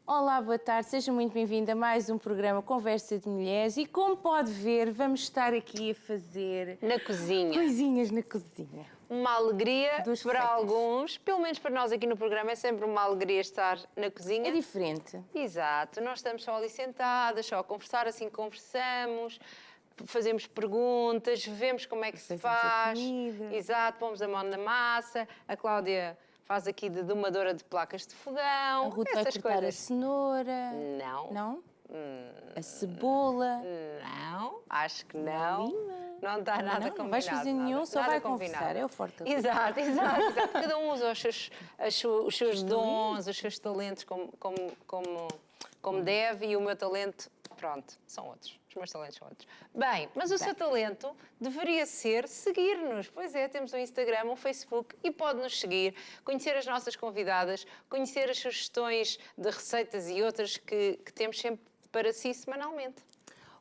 Olá, boa tarde, seja muito bem-vindo a mais um programa Conversa de Mulheres e como pode ver, vamos estar aqui a fazer... Na cozinha. Coisinhas na cozinha. Uma alegria Duas para receitas. alguns, pelo menos para nós aqui no programa, é sempre uma alegria estar na cozinha. É diferente. Exato, nós estamos só ali sentadas, só a conversar, assim conversamos, fazemos perguntas, vemos como é que se Fazemos a faz. comida. Exato, pomos a mão na massa, a Cláudia faz aqui de domadora de placas de fogão, A Ruth vai essas cortar a coisas. cenoura. Não. Não? A cebola. Não, acho que não. Não está nada combinado. Não vais fazer nenhum, nada, só nada vai combinado. conversar, é o forte da Exato. Cada um usa os seus dons, os seus talentos como deve, e o meu talento, pronto, são outros. Os meus talentos são outros. Bem, mas o seu talento deveria ser seguir-nos. Pois é, temos um Instagram, um Facebook e pode-nos seguir, conhecer as nossas convidadas, conhecer as sugestões de receitas e outras que temos sempre para si semanalmente.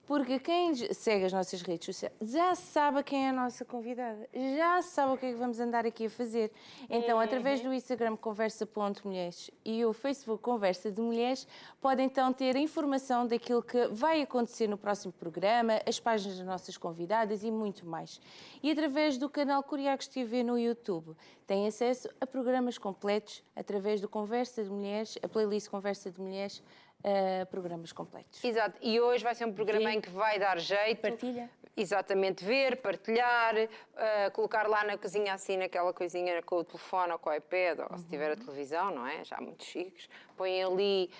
Porque quem segue as nossas redes sociais já sabe quem é a nossa convidada, já sabe o que é que vamos andar aqui a fazer. Então, através do Instagram Conversa.mulheres e o Facebook Conversa de Mulheres, podem então ter a informação daquilo que vai acontecer no próximo programa, as páginas das nossas convidadas e muito mais. E através do canal Curiacos TV no YouTube, têm acesso a programas completos através do Conversa de Mulheres, a playlist Conversa de Mulheres, programas completos. Exato, e hoje vai ser um programa Ver. em que vai dar jeito. Partilha. Exatamente, ver, partilhar, colocar lá na cozinha assim, naquela coisinha com o telefone ou com o iPad, ou se tiver a televisão, não é? Já muito chiques. Põe ali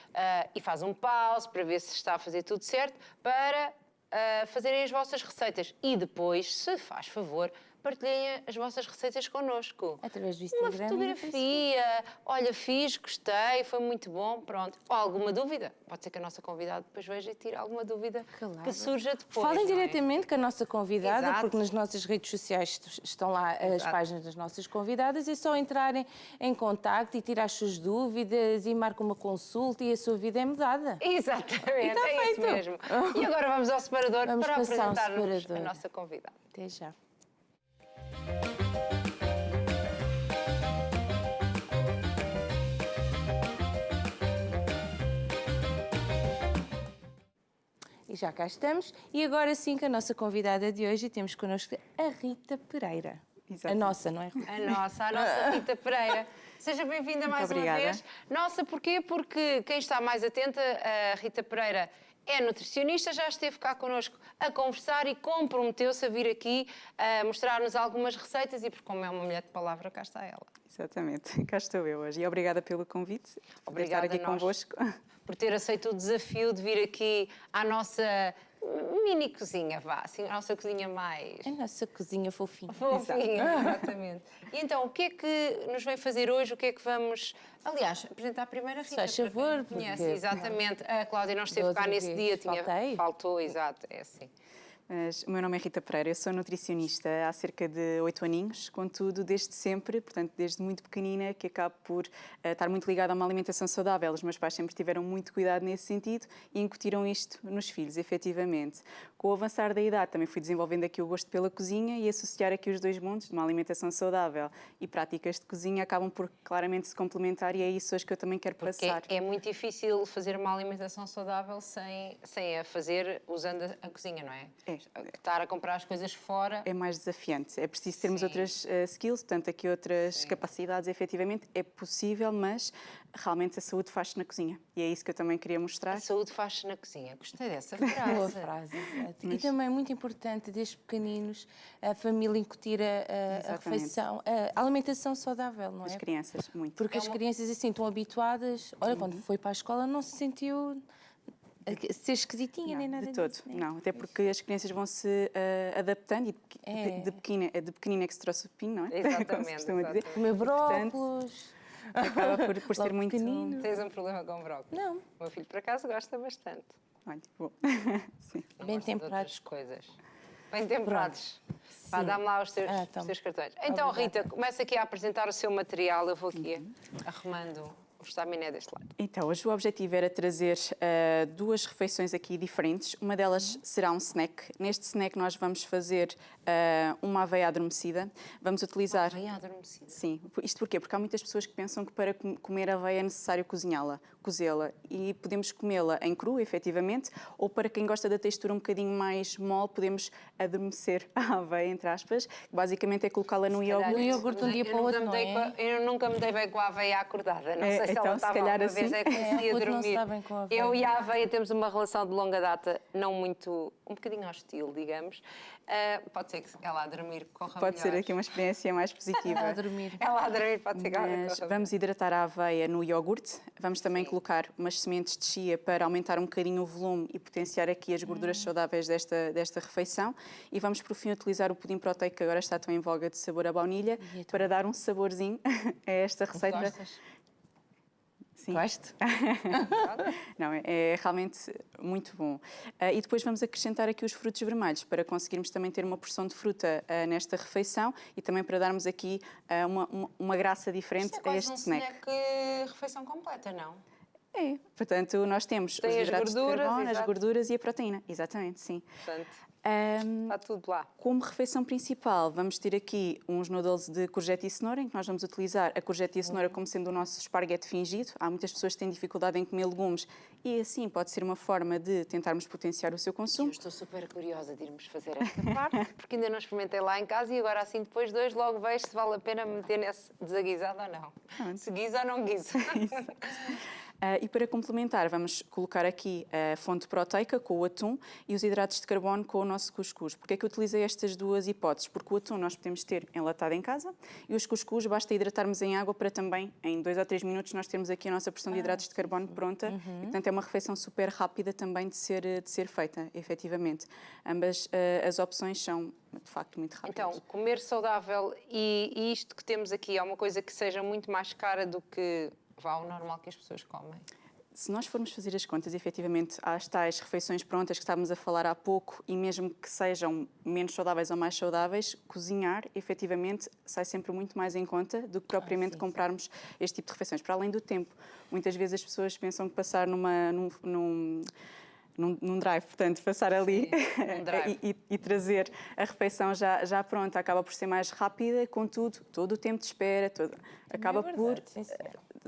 e faz um pause para ver se está a fazer tudo certo, para fazerem as vossas receitas. E depois, se faz favor, partilhem as vossas receitas connosco. Através do Instagram. Uma fotografia, olha, fiz, gostei, foi muito bom, pronto. Ou alguma dúvida, pode ser que a nossa convidada depois veja e tire alguma dúvida Claro. que surja depois. Falem não é? diretamente com a nossa convidada, Exato. porque nas nossas redes sociais estão lá as Exato. páginas das nossas convidadas, é só entrarem em contacto e tirar as suas dúvidas e marcar uma consulta e a sua vida é mudada. Exatamente, está é isso feito. mesmo. E agora vamos ao separador Vamos para passar ao apresentar-nos separador. a nossa convidada. Até já. E já cá estamos. E agora sim que a nossa convidada de hoje temos connosco a Rita Pereira. Exato. A nossa, não é? A nossa Rita Pereira. Seja bem-vinda mais uma obrigada. vez. Nossa, porquê? Porque quem está mais atenta, a Rita Pereira é nutricionista, já esteve cá connosco a conversar e comprometeu-se a vir aqui a mostrar-nos algumas receitas e, porque como é uma mulher de palavra, cá está ela. Exatamente, cá estou eu hoje. E obrigada pelo convite, por Obrigada estar aqui a nós. convosco. Por ter aceito o desafio de vir aqui à nossa mini cozinha, vá, assim, a nossa cozinha mais A nossa cozinha fofinha. fofinha, exatamente. E então, o que é que nos vem fazer hoje? O que é que vamos... Aliás, apresentar a primeira Rita. faz favor, para quem conhece, porque- exatamente. A Cláudia não esteve Da outra cá nesse vez dia, faltei. faltou, exato, é assim. Mas o meu nome é Rita Pereira, eu sou nutricionista há cerca de 8 aninhos, contudo, desde sempre, portanto, desde muito pequenina, que acabo por estar muito ligada a uma alimentação saudável. Os meus pais sempre tiveram muito cuidado nesse sentido e incutiram isto nos filhos, efetivamente. Com o avançar da idade, também fui desenvolvendo aqui o gosto pela cozinha e associar aqui os dois mundos, de uma alimentação saudável e práticas de cozinha, acabam por claramente se complementar e é isso hoje que eu também quero Porque passar. é muito difícil fazer uma alimentação saudável sem a fazer usando a cozinha, não é? É. Estar a comprar as coisas fora. É mais desafiante. É preciso termos Sim. outras skills, portanto, aqui outras capacidades, efetivamente. É possível, mas realmente a saúde faz-se na cozinha. E é isso que eu também queria mostrar. A saúde faz-se na cozinha. Gostei dessa Boa frase. frase, exato. E também muito importante, desde pequeninos, a família incutir a Exatamente. refeição, a alimentação saudável, não é? As crianças, muito. Porque as crianças assim estão habituadas. Olha, quando foi para a escola não se sentiu ser esquisitinha nem Não, nada de todo, disso, né? não. Até porque as crianças vão se adaptando e É. de pequenina é que se trouxe o pepino, não é? Exatamente, Como se costuma dizer. exatamente. Comer Portanto, brócolos. acaba por ser Logo muito... pequenino. Tens um problema com brócolis? Não. O meu filho, por acaso, gosta bastante. Olha, bom. Sim. Não Bem gosta de temperados. outras coisas. Bem temperados. Pá, Sim. dá-me lá os teus, Então. os teus cartões. Então, Obrigada. Rita, começa aqui a apresentar o seu material. Eu vou aqui arrumando o estaminé deste lado. Então, hoje o objetivo era trazer duas refeições aqui diferentes. Uma delas será um snack. Neste snack nós vamos fazer uma aveia adormecida. Vamos utilizar... Aveia adormecida. Sim. Isto porquê? Porque há muitas pessoas que pensam que para comer aveia é necessário cozinhá-la, cozê-la. E podemos comê-la em cru, efetivamente, ou para quem gosta da textura um bocadinho mais mole, podemos adormecer a aveia, entre aspas. Basicamente é colocá-la no iogurte. No iogurte um dia para o outro, não é? Eu nunca me dei bem com a aveia acordada. Não sei se então, ela se estava calhar alguma vez assim. a conseguir Ruth não dormir. se dá bem com a aveia. Eu e a aveia temos uma relação de longa data, não muito, um bocadinho hostil, digamos. Pode ser que ela a dormir corra Pode ser melhor. aqui uma experiência mais positiva. A dormir. Ela a dormir pode ser que ela Mas corra vamos hidratar a aveia no iogurte. Vamos também Sim. colocar umas sementes de chia para aumentar um bocadinho o volume e potenciar aqui as gorduras saudáveis desta refeição. E vamos, por fim, utilizar o pudim proteico, que agora está tão em voga, de sabor à baunilha, E é para dar um saborzinho a esta receita. Gostas? Sim. Gosto. Não, é realmente muito bom. E depois vamos acrescentar aqui os frutos vermelhos para conseguirmos também ter uma porção de fruta nesta refeição e também para darmos aqui uma graça diferente Isto é a quase este um snack. refeição completa, não? É, portanto, nós temos Tem os as hidratos de gorduras, carbono, as exato. gorduras e a proteína. Exatamente, sim. Portanto, Ahm, está tudo lá. Como refeição principal, vamos ter aqui uns noodles de courgette e cenoura, em que nós vamos utilizar a courgette e a cenoura como sendo o nosso esparguete fingido. Há muitas pessoas que têm dificuldade em comer legumes e assim pode ser uma forma de tentarmos potenciar o seu Eu consumo. estou super curiosa de irmos fazer esta parte, porque ainda não experimentei lá em casa e agora assim depois de hoje logo vejo se vale a pena me meter nesse desaguisado ou não. Se guisa ou não guisa. E para complementar, vamos colocar aqui a fonte proteica com o atum e os hidratos de carbono com o nosso cuscuz. Porquê é que eu utilizei estas duas hipóteses? Porque o atum nós podemos ter enlatado em casa e os cuscuz basta hidratarmos em água para também, em 2 ou 3 minutos, nós termos aqui a nossa porção de hidratos de carbono pronta. E, portanto, é uma refeição super rápida também de ser feita, efetivamente. Ambas as opções são, de facto, muito rápidas. Então, comer saudável e isto que temos aqui é uma coisa que seja muito mais cara do que o normal que as pessoas comem. Se nós formos fazer as contas, efetivamente, há as tais refeições prontas que estávamos a falar há pouco e mesmo que sejam menos saudáveis ou mais saudáveis, cozinhar, efetivamente, sai sempre muito mais em conta do que propriamente comprarmos este tipo de refeições. Para além do tempo, muitas vezes as pessoas pensam que passar num drive, portanto, passar ali num drive. e trazer a refeição já pronta acaba por ser mais rápida, contudo, todo o tempo de espera, acaba por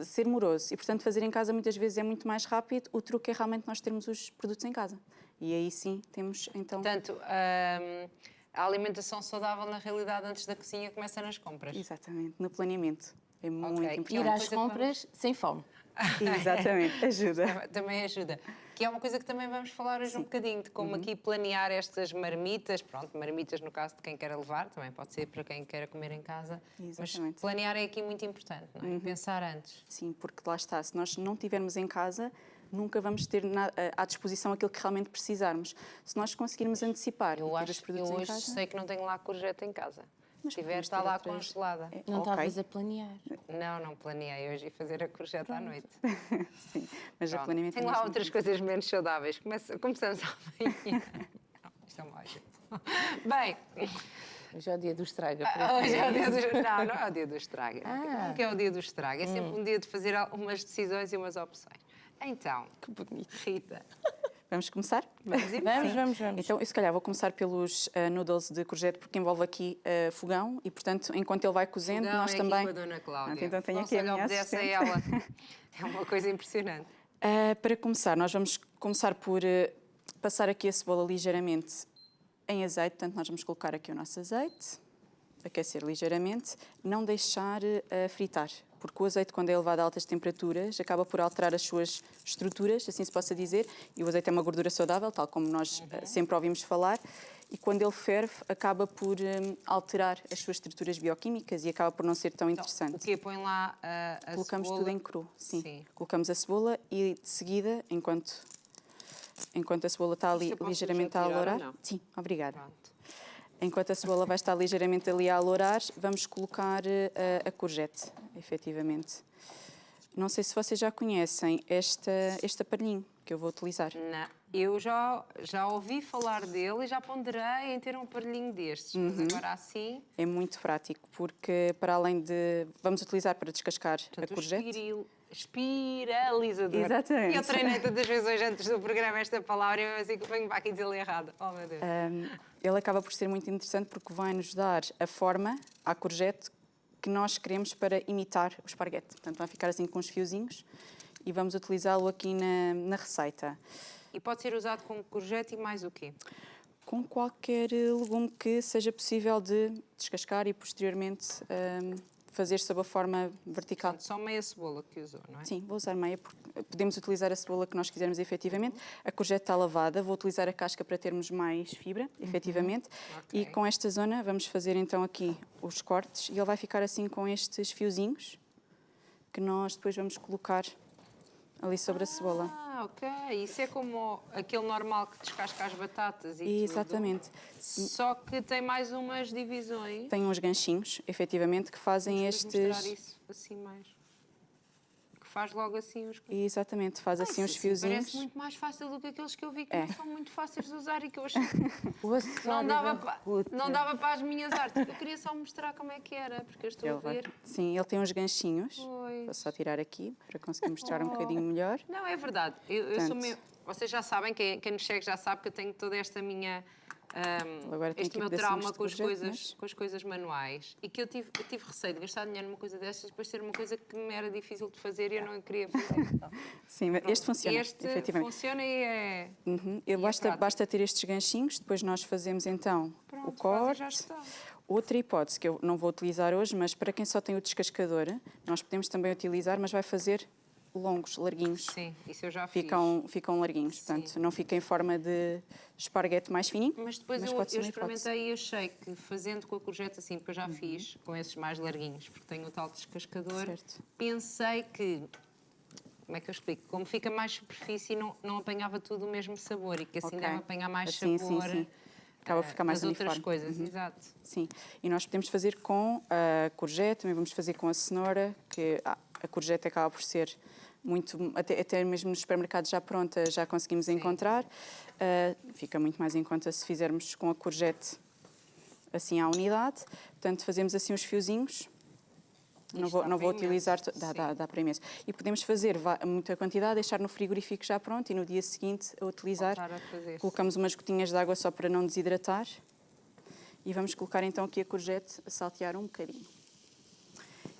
ser moroso. E, portanto, fazer em casa muitas vezes é muito mais rápido. O truque é realmente nós termos os produtos em casa. E aí sim temos, então... Portanto, a alimentação saudável, na realidade, antes da cozinha, começa nas compras. Exatamente, no planeamento. É muito Ok. importante. Ir às coisa que compras sem fome. Exatamente, ajuda. Também ajuda. Que é uma coisa que também vamos falar hoje um bocadinho, de como aqui planear estas marmitas. Pronto, marmitas no caso de quem queira levar, também pode ser para quem queira comer em casa. Mas Exatamente. planear é aqui muito importante, não é? Pensar antes. Sim, porque lá está, se nós não tivermos em casa, nunca vamos ter à disposição aquilo que realmente precisarmos. Se nós conseguirmos antecipar Eu e ter acho os que produtos eu em hoje casa... sei que não tenho lá courgette em casa. Mas Se tiver, podemos está ter lá outras- congelada. Não Ok. estavas a planear. Não planeei hoje ir fazer a courgette à noite. Sim, mas a Pronto. planeamento Tenho é lá mesmo outras coisas menos saudáveis. Começamos amanhã. Não, isto é um mau exemplo. Bem, Hoje é o dia do estraga. hoje é o dia do... Não é o dia do estraga. Ah. Nunca é o dia do estraga. É sempre um dia de fazer umas decisões e umas opções. Então, Que bonito. Rita, Vamos começar? vamos ir? Vamos. Então, eu se calhar vou começar pelos noodles de courgette, porque envolve aqui fogão e, portanto, enquanto ele vai cozendo, Fogão nós é também... aqui com a Dona Cláudia. Então, tenho Não aqui a se lhe minha obedece a assistente. ela. É uma coisa impressionante. Para começar, nós vamos começar por passar aqui a cebola ligeiramente em azeite, portanto, nós vamos colocar aqui o nosso azeite, aquecer ligeiramente, não deixar fritar, porque o azeite, quando é elevado a altas temperaturas, acaba por alterar as suas estruturas, assim se possa dizer, e o azeite é uma gordura saudável, tal como nós sempre ouvimos falar, e quando ele ferve, acaba por alterar as suas estruturas bioquímicas e acaba por não ser tão O interessante. quê? Põe lá a Colocamos cebola. tudo em cru, sim. Sim. Colocamos a cebola e, de seguida, enquanto a cebola está ali Isto eu posso ligeiramente já a tirar ou alourar... não? Sim, obrigada. Pronto. Enquanto a cebola vai estar ligeiramente ali a alourar, vamos colocar a courgette, efetivamente. Não sei se vocês já conhecem este aparelhinho que eu vou utilizar. Não, eu já ouvi falar dele e já ponderei em ter um aparelhinho destes, mas agora assim, É muito prático, porque para além de... Vamos utilizar para descascar a portanto, o courgette. esquiril, Espiralizador. Exatamente. E eu treinei tantas vezes hoje antes do programa esta palavra e eu assim que venho para aqui dizer-lhe errado. Oh, meu Deus. Ele acaba por ser muito interessante porque vai nos dar a forma à courgette que nós queremos para imitar o esparguete. Portanto, vai ficar assim com os fiozinhos e vamos utilizá-lo aqui na receita. E pode ser usado com courgette e mais o quê? Com qualquer legume que seja possível de descascar e posteriormente fazer sob a forma vertical. Portanto, só meia cebola que usou, não é? Sim, vou usar meia, porque podemos utilizar a cebola que nós quisermos efetivamente. A courgette está lavada, vou utilizar a casca para termos mais fibra, efetivamente. Ok. E com esta zona vamos fazer então aqui os cortes e ele vai ficar assim com estes fiozinhos que nós depois vamos colocar ali sobre a cebola. Ah, ok. Isso é como aquele normal que descasca as batatas e Exatamente. tudo. Só que tem mais umas divisões. Tem uns ganchinhos, efetivamente, que fazem Vamos mostrar estes... isso assim mais. Que faz logo assim os... Exatamente, faz assim Isso os fiozinhos. Parece muito mais fácil do que aqueles que eu vi que É. não são muito fáceis de usar e que eu achei O açúcar não da dava, ruta. não dava para as minhas artes. Eu queria só mostrar como é que era, porque eu estou a Ele vai- ver. Sim, ele tem uns ganchinhos. Pois. Vou só tirar aqui para conseguir mostrar um Oh. bocadinho melhor. Não, é verdade. Eu sou Portanto- meio... Vocês já sabem, quem nos segue já sabe que eu tenho toda esta minha... Agora tem este aqui meu pedacinhos trauma de com as, courgette, coisas, com as coisas manuais e que eu tive receio de gastar dinheiro numa coisa destas depois ser uma coisa que me era difícil de fazer e eu não queria fazer. Sim, mas este funciona, Este efetivamente. funciona e é... Uhum. é prático. Basta ter estes ganchinhos, depois nós fazemos então Pronto, o corte. já está. Outra hipótese que eu não vou utilizar hoje, mas para quem só tem o descascador, nós podemos também utilizar, mas vai fazer longos, larguinhos. Sim, isso eu já fiz. Ficam larguinhos, portanto, não fica em forma de esparguete mais fininho. Mas depois pode ser eu uma hipótese. experimentei e achei que fazendo com a courgette assim, porque eu já fiz com esses mais larguinhos, porque tenho o tal descascador, Certo. pensei que, como é que eu explico? Como fica mais superfície, não apanhava tudo o mesmo sabor e que assim Ok. deve apanhar mais Assim, sabor. sim. Acaba por ficar mais das outras uniforme. coisas, exato. Sim, e nós podemos fazer com a courgette, também vamos fazer com a cenoura, que a courgette acaba por ser muito, até mesmo nos supermercados já pronta, já conseguimos encontrar. Fica muito mais em conta se fizermos com a courgette assim à unidade. Portanto, fazemos assim os fiozinhos. Não vou para utilizar, imenso, dá para imenso. E podemos fazer muita quantidade, deixar no frigorífico já pronto e no dia seguinte a utilizar. Voltar a fazer. Colocamos umas gotinhas de água só para não desidratar. E vamos colocar então aqui a courgette a saltear um bocadinho.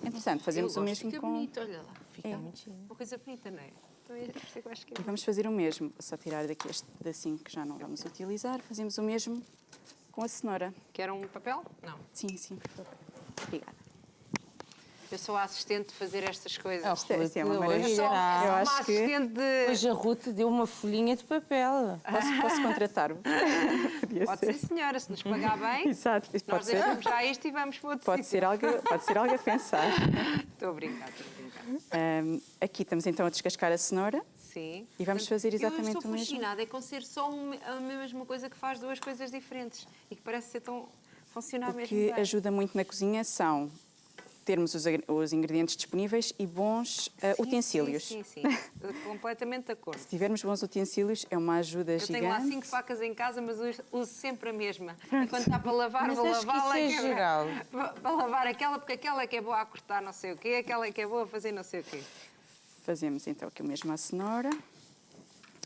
Entretanto, fazemos Eu o gosto, mesmo fica com... bonito, olha lá. Fica É. muito giro. Uma coisa bonita, não é? Então é por isso que eu acho que é E vamos fazer o mesmo. Vou só tirar daqui este pedacinho que já não vamos utilizar. Fazemos o mesmo com a cenoura. Quer um papel? Não. Sim, por favor. Obrigada. Eu sou a assistente de fazer estas coisas. Oh, Isto é uma Ruth, maravilha. hoje Eu sou irá. Eu uma acho que- assistente de... Hoje a Ruth deu uma folhinha de papel. Posso contratar-me? Podia Pode ser. ser, senhora, se nos pagar bem, Exato, isso nós pode ser. deixamos já isto e vamos para outro Pode sítio. ser algo a pensar. Estou a brincar, estou a brincar. Aqui estamos então a descascar a cenoura. Sim. E vamos fazer exatamente eu estou o mesmo. fascinada, é com ser só a mesma coisa que faz duas coisas diferentes e que parece ser tão... funcionar O mesmo que bem. ajuda muito na cozinha são termos os ingredientes disponíveis e bons Sim, utensílios. Sim. Completamente de acordo. Se tivermos bons utensílios, é uma ajuda Eu gigante. tenho lá 5 facas em casa, mas uso sempre a mesma. E quando está para lavar, Mas vou acho que lavá-la. isso é geral. Para lavar aquela, porque aquela é que é boa a cortar não sei o quê, aquela é que é boa a fazer não sei o quê. Fazemos então aqui o mesmo à cenoura.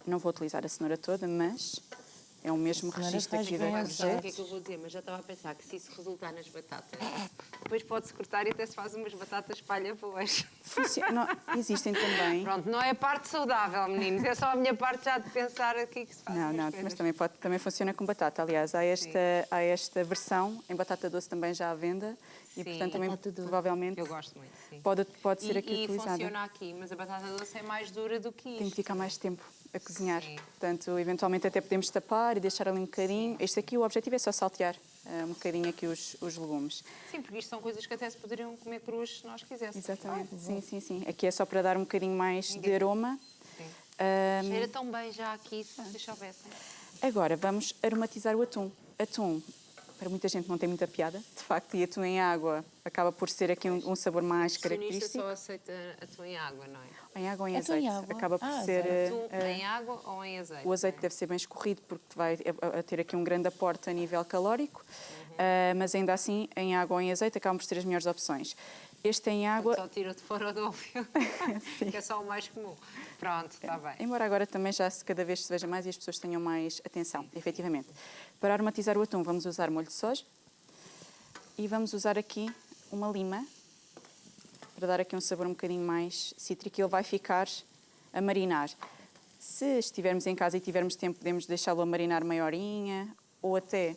Não vou utilizar a cenoura toda, mas é o mesmo A cenoura registro faz aqui bem da ao Sabe o que é courgette. que eu vou dizer? Mas já estava a pensar que se isso resultar nas batatas, depois pode-se cortar e até se faz umas batatas palha-boas. Existem também. Pronto, não é a parte saudável, meninos. É só a minha parte já de pensar aqui que se faz Não, umas não, coisas. mas também funciona com batata. Aliás, há esta versão em batata doce também já à venda e, Sim. portanto, também Batata doce. provavelmente Eu gosto muito, sim. pode ser aqui e utilizada. funciona aqui, mas a batata doce é mais dura do que isto. Tem que ficar mais tempo a cozinhar. Sim. Portanto, eventualmente até podemos tapar e deixar ali um bocadinho. Este aqui, o objetivo é só saltear um bocadinho aqui os legumes. Sim, porque isto são coisas que até se poderiam comer cruas se nós quiséssemos. Exatamente, sim. Aqui é só para dar um bocadinho mais de aroma. Sim. Ahm, Cheira tão bem já aqui, se vocês soubessem. Agora, vamos aromatizar o atum. Atum, para muita gente não tem muita piada, de facto, e atum em água acaba por ser aqui um sabor mais O nutricionista característico. só aceita atum em água, não é? Em água ou em Atum em azeite. água? Acaba por Ah, ser... Atum em água ou em azeite? O azeite deve ser bem escorrido porque vai a ter aqui um grande aporte a nível calórico, mas ainda assim, em água ou em azeite, acabam por ser as melhores opções. Este em água, Só tira de fora do óleo, que é só o mais comum. Pronto, está bem. embora agora também já cada vez se veja mais e as pessoas tenham mais atenção, efetivamente. Para aromatizar o atum vamos usar molho de soja e vamos usar aqui uma lima para dar aqui um sabor um bocadinho mais cítrico e ele vai ficar a marinar. Se estivermos em casa e tivermos tempo, podemos deixá-lo a marinar meia horinha ou até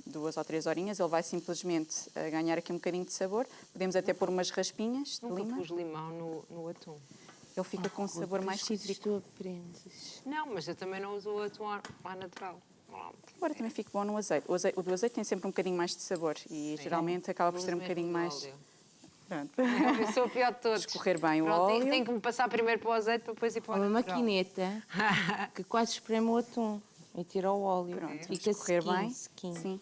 2 ou 3 horinhas. Ele vai simplesmente ganhar aqui um bocadinho de sabor. Podemos até pôr umas raspinhas de Nunca lima. pus limão no atum. Ele fica com um sabor mais cítrico. Tu aprendes. Não, mas eu também não uso o atum à natural. Agora também fica bom no azeite. O do azeite tem sempre um bocadinho mais de sabor e geralmente acaba por ser um bocadinho mais... Pronto. Eu sou o pior de todos. Escorrer bem o Pronto, óleo. Tem que me passar primeiro para o azeite para depois ir para o Uma natural. maquineta que quase espreme o atum e tira o óleo. Pronto, Fica escorrer bem. sequinho. Sim.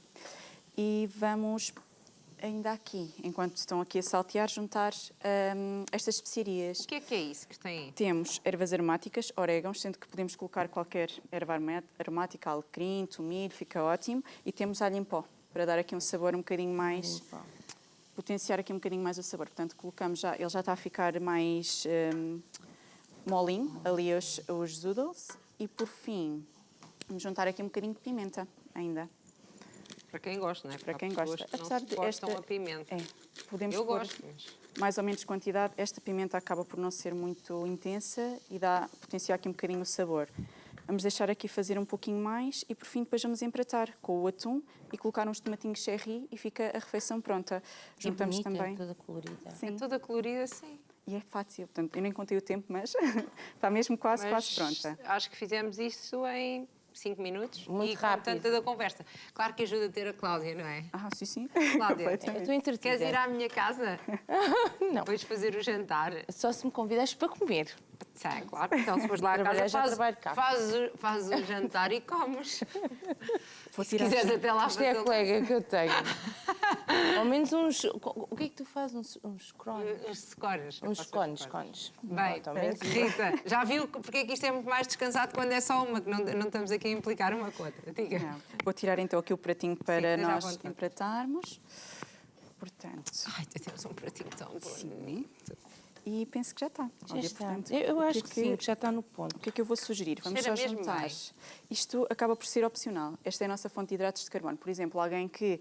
E vamos ainda aqui, enquanto estão aqui a saltear, juntar estas especiarias. O que é isso que tem aí? Temos ervas aromáticas, orégãos, sendo que podemos colocar qualquer erva aromática, alecrim, tomilho, fica ótimo. E temos alho em pó, para dar aqui um sabor um bocadinho mais... potenciar aqui um bocadinho mais o sabor. Portanto, colocamos já, ele já está a ficar mais molinho, ali os zoodles. E por fim, vamos juntar aqui um bocadinho de pimenta ainda. Para quem gosta, não é? Para Há quem pessoas gosta. que não Apesar de suportam esta- a pimenta. Podemos Eu pôr gosto, mas... mais ou menos quantidade. Esta pimenta acaba por não ser muito intensa e dá potenciar aqui um bocadinho o sabor. Vamos deixar aqui fazer um pouquinho mais e por fim depois vamos empratar com o atum e colocar uns tomatinhos cherry e fica a refeição pronta. Juntamos bonita, também. toda colorida. Sim. É toda colorida assim. E é fácil, portanto, eu nem contei o tempo, mas está mesmo quase pronta. Acho que fizemos isso em 5 minutos. Muito e rápido. com tanta da conversa. Claro que ajuda a ter a Cláudia, não é? Ah, sim, sim. Cláudia, Eu Completamente. estou entretida. queres ir à minha casa? Não. Depois fazer o jantar? Só se me convidas para comer. Sim, claro. Então, se fores lá à Trabalhar, casa, já trabalho cá. fazes o jantar e comes. Vou Se tirar quiseres até lá Isto é a fazer colega que eu tenho. Ao menos uns... O que é que tu fazes? Uns crones? uns scones. Eu Uns faço cones, os cones. Bem, Pronto, ao menos Rita, já viu porque é que isto é muito mais descansado quando é só uma, que não estamos aqui a implicar uma com a outra. Diga. Não. Vou tirar então aqui o pratinho para esteja à nós vontade. empratarmos. Portanto, Ai, temos um pratinho tão bonito. e penso que já está. já Olha, está. portanto, Eu o acho que sim, que já está no ponto. O que é que eu vou sugerir? Vamos Cheira só mesmo juntar. bem. Isto acaba por ser opcional. Esta é a nossa fonte de hidratos de carbono. Por exemplo, alguém que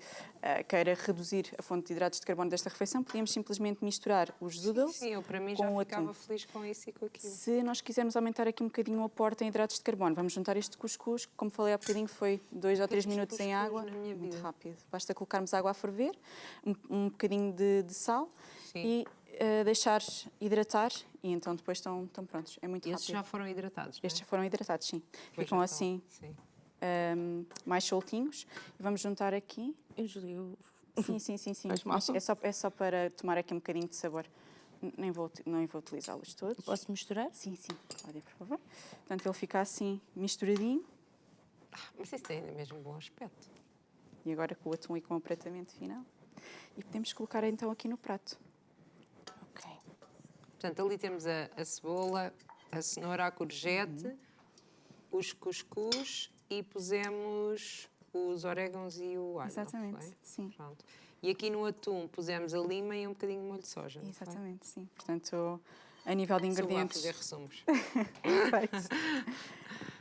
queira reduzir a fonte de hidratos de carbono desta refeição, podemos simplesmente misturar os zoodles Sim, eu para mim já com o ficava atum. feliz com isso e com aquilo. Se nós quisermos aumentar aqui um bocadinho o aporte em hidratos de carbono, vamos juntar este cuscuz, que, como falei há bocadinho, foi 2 ou 3 fiz minutos em cuscuz água. na minha Muito vida. rápido. Basta colocarmos água a ferver, um bocadinho de sal Sim. e deixar hidratar e então depois estão prontos. É muito Esses rápido. já foram hidratados, não é? Estes já foram hidratados, sim. Pois Ficam já assim estão, sim. mais soltinhos. E vamos juntar aqui. Eu juro, Sim. Faz mal. Mas é só para tomar aqui um bocadinho de sabor. Nem vou utilizá-los todos. posso misturar? Sim, Cláudia, por favor. Portanto, ele fica assim misturadinho. Mas isso tem mesmo bom aspecto. E agora com o atum e com o apratamento final. E podemos colocar então aqui no prato. Ok. Portanto, ali temos a cebola, a cenoura, a courgette, os cuscuz e pusemos os orégãos e o alho. Exatamente, não foi? sim. Pronto. E aqui no atum pusemos a lima e um bocadinho de molho de soja. não foi? Exatamente, sim. Portanto, a nível de Sou boa a ingredientes. fazer resumos. Perfeito.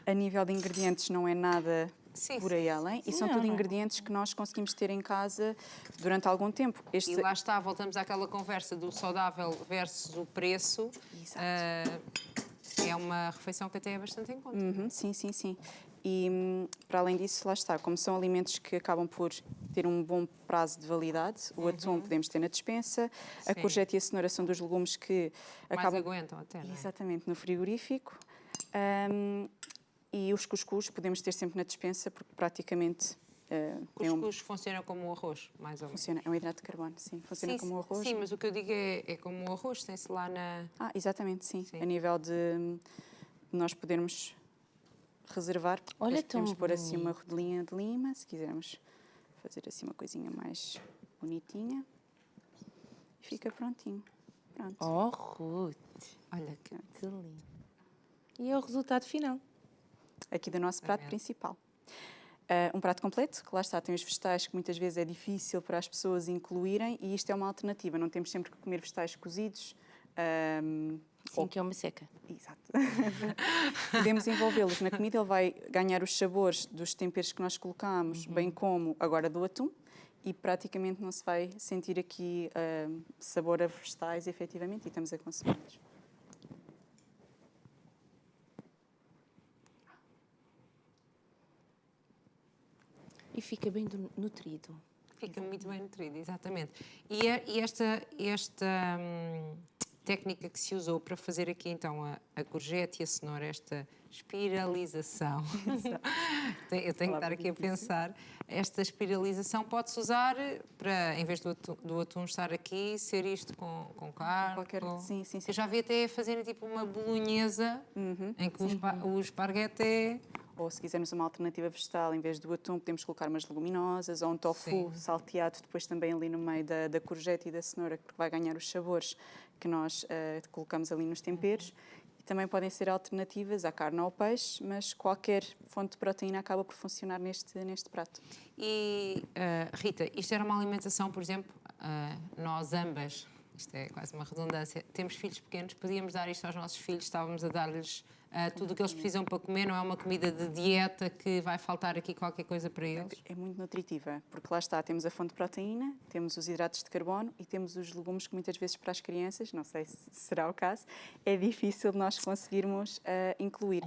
A nível de ingredientes não é nada Sim, por sim, aí sim, além. E sim. são Não, tudo não. ingredientes que nós conseguimos ter em casa durante algum tempo. Este... E lá está, voltamos àquela conversa do saudável versus o preço. Exato. É uma refeição que até é bastante em conta. Uhum, sim. E para além disso, lá está, como são alimentos que acabam por ter um bom prazo de validade, o atum podemos ter na despensa, a Sim. courgette e a cenoura são dos legumes que Mais acabam aguentam até, não é? exatamente no frigorífico. E os cuscuz podemos ter sempre na despensa porque praticamente tem Cuscuz funciona como o arroz, mais ou menos. funciona, é um hidrato de carbono, sim, funciona Sim, como o arroz. Sim, mas o que eu digo é como o arroz, tem-se lá na... Exatamente, sim. Sim. A nível de nós podermos reservar, Olha, depois podemos tão pôr assim uma bonito. rodelinha de lima, se quisermos fazer assim uma coisinha mais bonitinha. E fica prontinho. Pronto. Oh, Ruth, Olha que... que lindo. E é o resultado final. Aqui do nosso prato mesmo. principal. Um prato completo, que lá está, tem os vegetais que muitas vezes é difícil para as pessoas incluírem e isto é uma alternativa, não temos sempre que comer vegetais cozidos. Sim, que é uma seca. Exato. Podemos envolvê-los na comida, ele vai ganhar os sabores dos temperos que nós colocamos, bem como agora do atum, e praticamente não se vai sentir aqui sabor a vegetais, efetivamente, e estamos a consumi-los. E fica bem nutrido. Fica muito bem nutrido, exatamente. E esta técnica que se usou para fazer aqui então a courgette e a cenoura, esta espiralização, eu tenho que estar aqui a pensar, esta espiralização pode-se usar para, em vez do atum estar aqui, ser isto com carne? Sim. Eu já vi até fazerem tipo uma bolonhesa, em que o esparguete é... Ou se quisermos uma alternativa vegetal, em vez do atum, podemos colocar umas leguminosas ou um tofu salteado depois também ali no meio da courgette e da cenoura, porque vai ganhar os sabores que nós colocamos ali nos temperos. E também podem ser alternativas à carne ou ao peixe, mas qualquer fonte de proteína acaba por funcionar neste prato. E, Rita, isto era uma alimentação, por exemplo, nós ambas, isto é quase uma redundância, temos filhos pequenos, podíamos dar isto aos nossos filhos, estávamos a dar-lhes tudo o que eles precisam para comer, não é uma comida de dieta que vai faltar aqui qualquer coisa para eles? É muito nutritiva, porque lá está, temos a fonte de proteína, temos os hidratos de carbono e temos os legumes que muitas vezes para as crianças, não sei se será o caso, é difícil de nós conseguirmos incluir.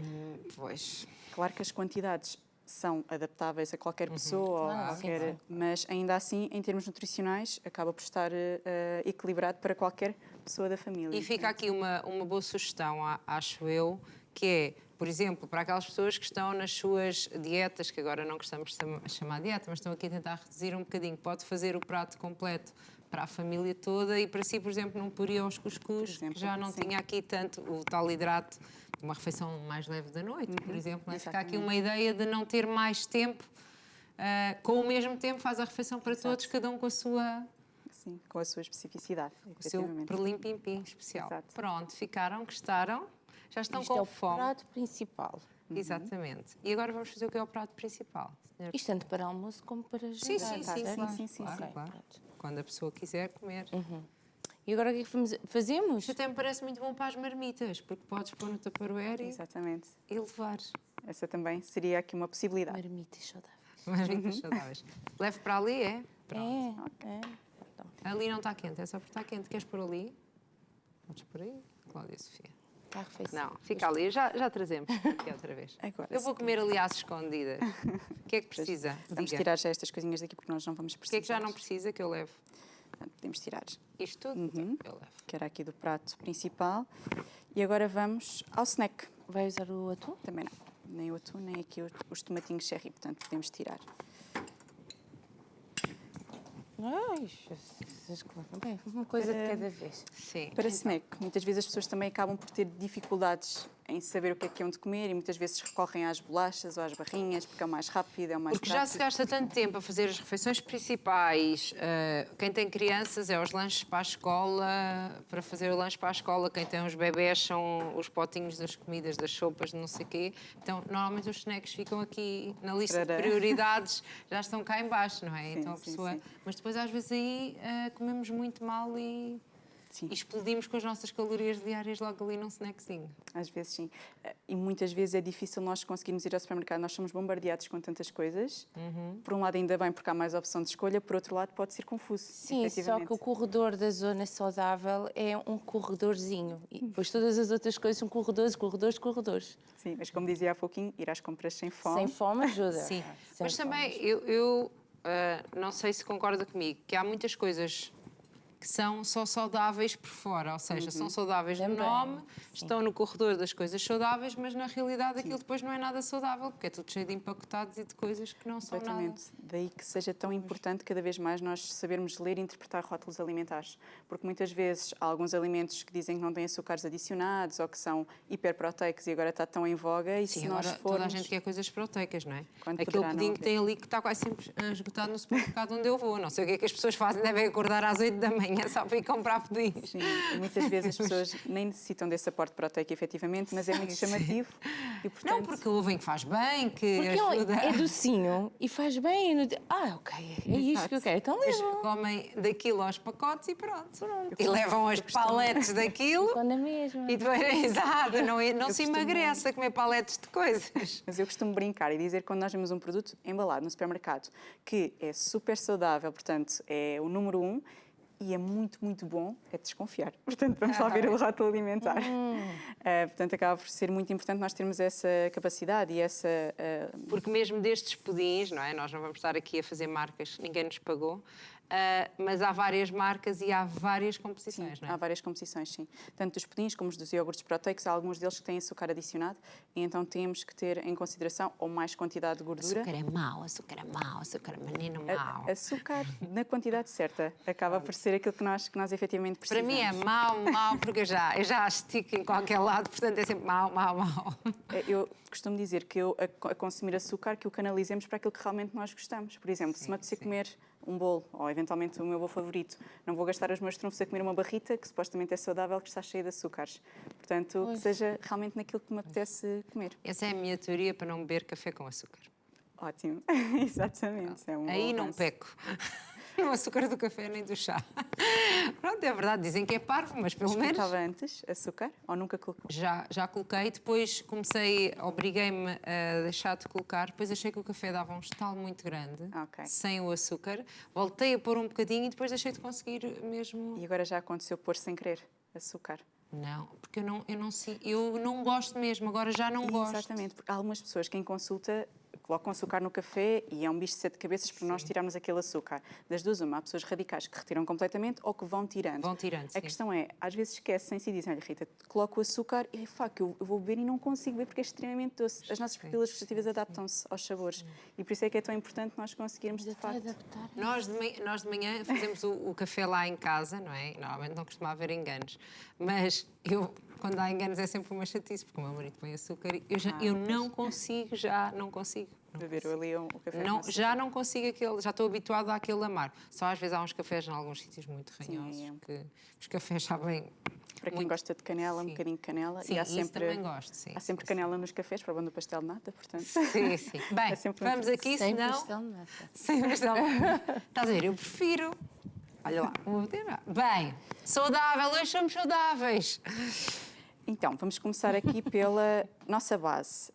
Pois. Claro que as quantidades são adaptáveis a qualquer pessoa, ou qualquer, mas ainda assim, em termos nutricionais, acaba por estar equilibrado para qualquer pessoa da família. E fica aqui uma boa sugestão, acho eu, que é, por exemplo, para aquelas pessoas que estão nas suas dietas, que agora não gostamos de chamar dieta, mas estão aqui a tentar reduzir um bocadinho, pode fazer o prato completo para a família toda e para si, por exemplo, não pôr aos cuscuz, que já não tinha aqui tanto o tal hidrato, uma refeição mais leve da noite, por exemplo. Fica aqui uma ideia de não ter mais tempo, com o mesmo tempo faz a refeição para todos, cada um com a sua... Sim, com a sua especificidade. O seu perlim-pim-pim especial. Exato. Pronto, ficaram, gostaram? Já estão Isto com é o fome? prato principal. Exatamente. E agora vamos fazer o que é o prato principal. Senhora? Isto tanto para almoço como para jantar. Sim, certo? claro. Quando a pessoa quiser comer. E agora o que é que fazemos? Isto até me parece muito bom para as marmitas, porque podes pôr no tupperware Exatamente. e levar. Essa também seria aqui uma possibilidade. Marmitas saudáveis. Marmitas saudáveis. Leve para ali, é? Pronto. É. Ali não está quente, é só porque está quente. Queres pôr ali? Podes pôr aí, Cláudia e Sofia. Está a refeição. Não, fica ali, já trazemos aqui outra vez. Agora Eu vou comer ali às escondidas. O que é que precisa? Vamos Diga. tirar já estas coisinhas daqui porque nós não vamos O que precisar. é que já não precisa que eu levo? Podemos tirar. Isto tudo? Eu levo. Que era aqui do prato principal. E agora vamos ao snack. Vai usar o atum? Também não. Nem o atum, nem aqui os tomatinhos cherry, portanto podemos tirar. Ai, bem, uma coisa de cada vez. Sim. Para snack, muitas vezes as pessoas também acabam por ter dificuldades em saber o que é onde comer e muitas vezes recorrem às bolachas ou às barrinhas porque é o mais rápido, é o mais Porque já prático. se gasta tanto tempo a fazer as refeições principais. Quem tem crianças é os lanches para a escola, para fazer o lanche para a escola. Quem tem os bebés são os potinhos das comidas, das sopas, não sei o quê. Então, normalmente os snacks ficam aqui na lista de prioridades, já estão cá em baixo, não é? Sim, Então a sim, pessoa... sim. Mas depois às vezes aí comemos muito mal e explodimos com as nossas calorias diárias logo ali num snackzinho. Às vezes sim. E muitas vezes é difícil nós conseguirmos ir ao supermercado. Nós somos bombardeados com tantas coisas. Por um lado ainda bem porque há mais opção de escolha, por outro lado pode ser confuso. Sim, só que o corredor da zona saudável é um corredorzinho. E depois todas as outras coisas são corredores. Sim, mas como dizia há pouquinho, ir às compras sem fome. Sem fome ajuda. Sim, Sem mas fome também ajuda. eu não sei se concorda comigo, que há muitas coisas que são só saudáveis por fora, ou seja, são saudáveis no Também, nome, sim. estão no corredor das coisas saudáveis, mas na realidade aquilo depois não é nada saudável, porque é tudo cheio de empacotados e de coisas que não são nada. Completamente. Daí que seja tão importante cada vez mais nós sabermos ler e interpretar rótulos alimentares. Porque muitas vezes há alguns alimentos que dizem que não têm açúcares adicionados ou que são hiperproteicos e agora está tão em voga. E Sim, se nós agora formos... toda a gente quer coisas proteicas, não é? Quando Aquele poderá não pudim que haver. tem ali que está quase sempre esgotado no supermercado onde eu vou. Não sei o que é que as pessoas fazem, devem acordar às 8 da manhã manhã só para ir comprar pudins. Sim, e muitas vezes as pessoas nem necessitam desse aporte proteico, efetivamente, mas é muito chamativo. E, portanto, Não, porque ouvem que faz bem, que Porque ajuda. é docinho e faz bem. Ok, é isto que eu quero. Então Eles levam. comem daquilo aos pacotes e pronto. E levam as paletes daquilo. Quando é mesmo. E depois, exato, não se costumo- emagrece a comer paletes de coisas. Mas eu costumo brincar e dizer que quando nós vemos um produto embalado no supermercado que é super saudável, portanto, é o número 1 e é muito, muito bom, é desconfiar. Portanto, vamos lá ver o rótulo alimentar. Portanto, acaba por ser muito importante nós termos essa capacidade e essa... Porque mesmo destes pudins, não é? Nós não vamos estar aqui a fazer marcas, ninguém nos pagou, mas há várias marcas e há várias composições, não é? Há várias composições, sim. Tanto dos pudins como dos iogurtes proteicos, há alguns deles que têm açúcar adicionado e então temos que ter em consideração ou mais quantidade de gordura. Açúcar é mau, açúcar é mau, açúcar é menino mau. Açúcar na quantidade certa acaba por ser aquilo que nós efetivamente Para precisamos. mim é mau, porque eu já estico em qualquer lado, portanto é sempre mau. Eu costumo dizer que eu, a consumir açúcar, que o canalizemos para aquilo que realmente nós gostamos. Por exemplo, se me apetecer comer um bolo, ou eventualmente o meu bolo favorito, não vou gastar os meus trunfos a comer uma barrita, que supostamente é saudável, que está cheia de açúcares. Portanto, que seja realmente naquilo que me apetece comer. Essa é a minha teoria para não beber café com açúcar. Ótimo, exatamente. É um Aí bom não avanço. peco. No açúcar do café nem do chá. Pronto, é verdade, dizem que é parvo, mas pelo menos... Colocava antes açúcar ou nunca colocou? Já coloquei, depois obriguei-me a deixar de colocar, depois achei que o café dava um estalo muito grande, Ok. sem o açúcar, voltei a pôr um bocadinho e depois deixei de conseguir mesmo... E agora já aconteceu pôr sem querer açúcar? Não, porque eu não gosto mesmo, agora já não gosto. Exatamente, porque há algumas pessoas que em consulta colocam açúcar no café e é um bicho de sete cabeças para nós tirarmos aquele açúcar. Das duas, uma, há pessoas radicais que retiram completamente ou que vão tirando. Vão tirando, sim. A questão é, às vezes esquecem-se e dizem, olha Rita, coloco o açúcar e eu vou beber e não consigo beber porque é extremamente doce. As nossas papilas gustativas adaptam-se aos sabores e por isso é que é tão importante nós conseguirmos, de facto... Adaptar. Nós de manhã fazemos o café lá em casa, não é? Normalmente não costuma haver enganos, mas quando há enganos é sempre uma chatice, porque o meu marido põe açúcar e eu não consigo. Beber ali o café Não, com açúcar. já não consigo já estou habituada àquele amargo. Só às vezes há uns cafés em alguns sítios muito ranhosos, que os cafés sabem... Para quem muito- gosta de canela, um Sim. bocadinho de canela. Sim, e há isso sempre, também gosto, sim. Há sempre canela nos cafés, para o bom do pastel de nata, portanto... Sim, sim. Bem, É sempre vamos muito- aqui, Sem senão... pastel de nata. Sem pastel. Estás a ver? Eu prefiro. Olha lá, vou ter lá. Bem, saudável, hoje somos saudáveis. Então, vamos começar aqui pela nossa base.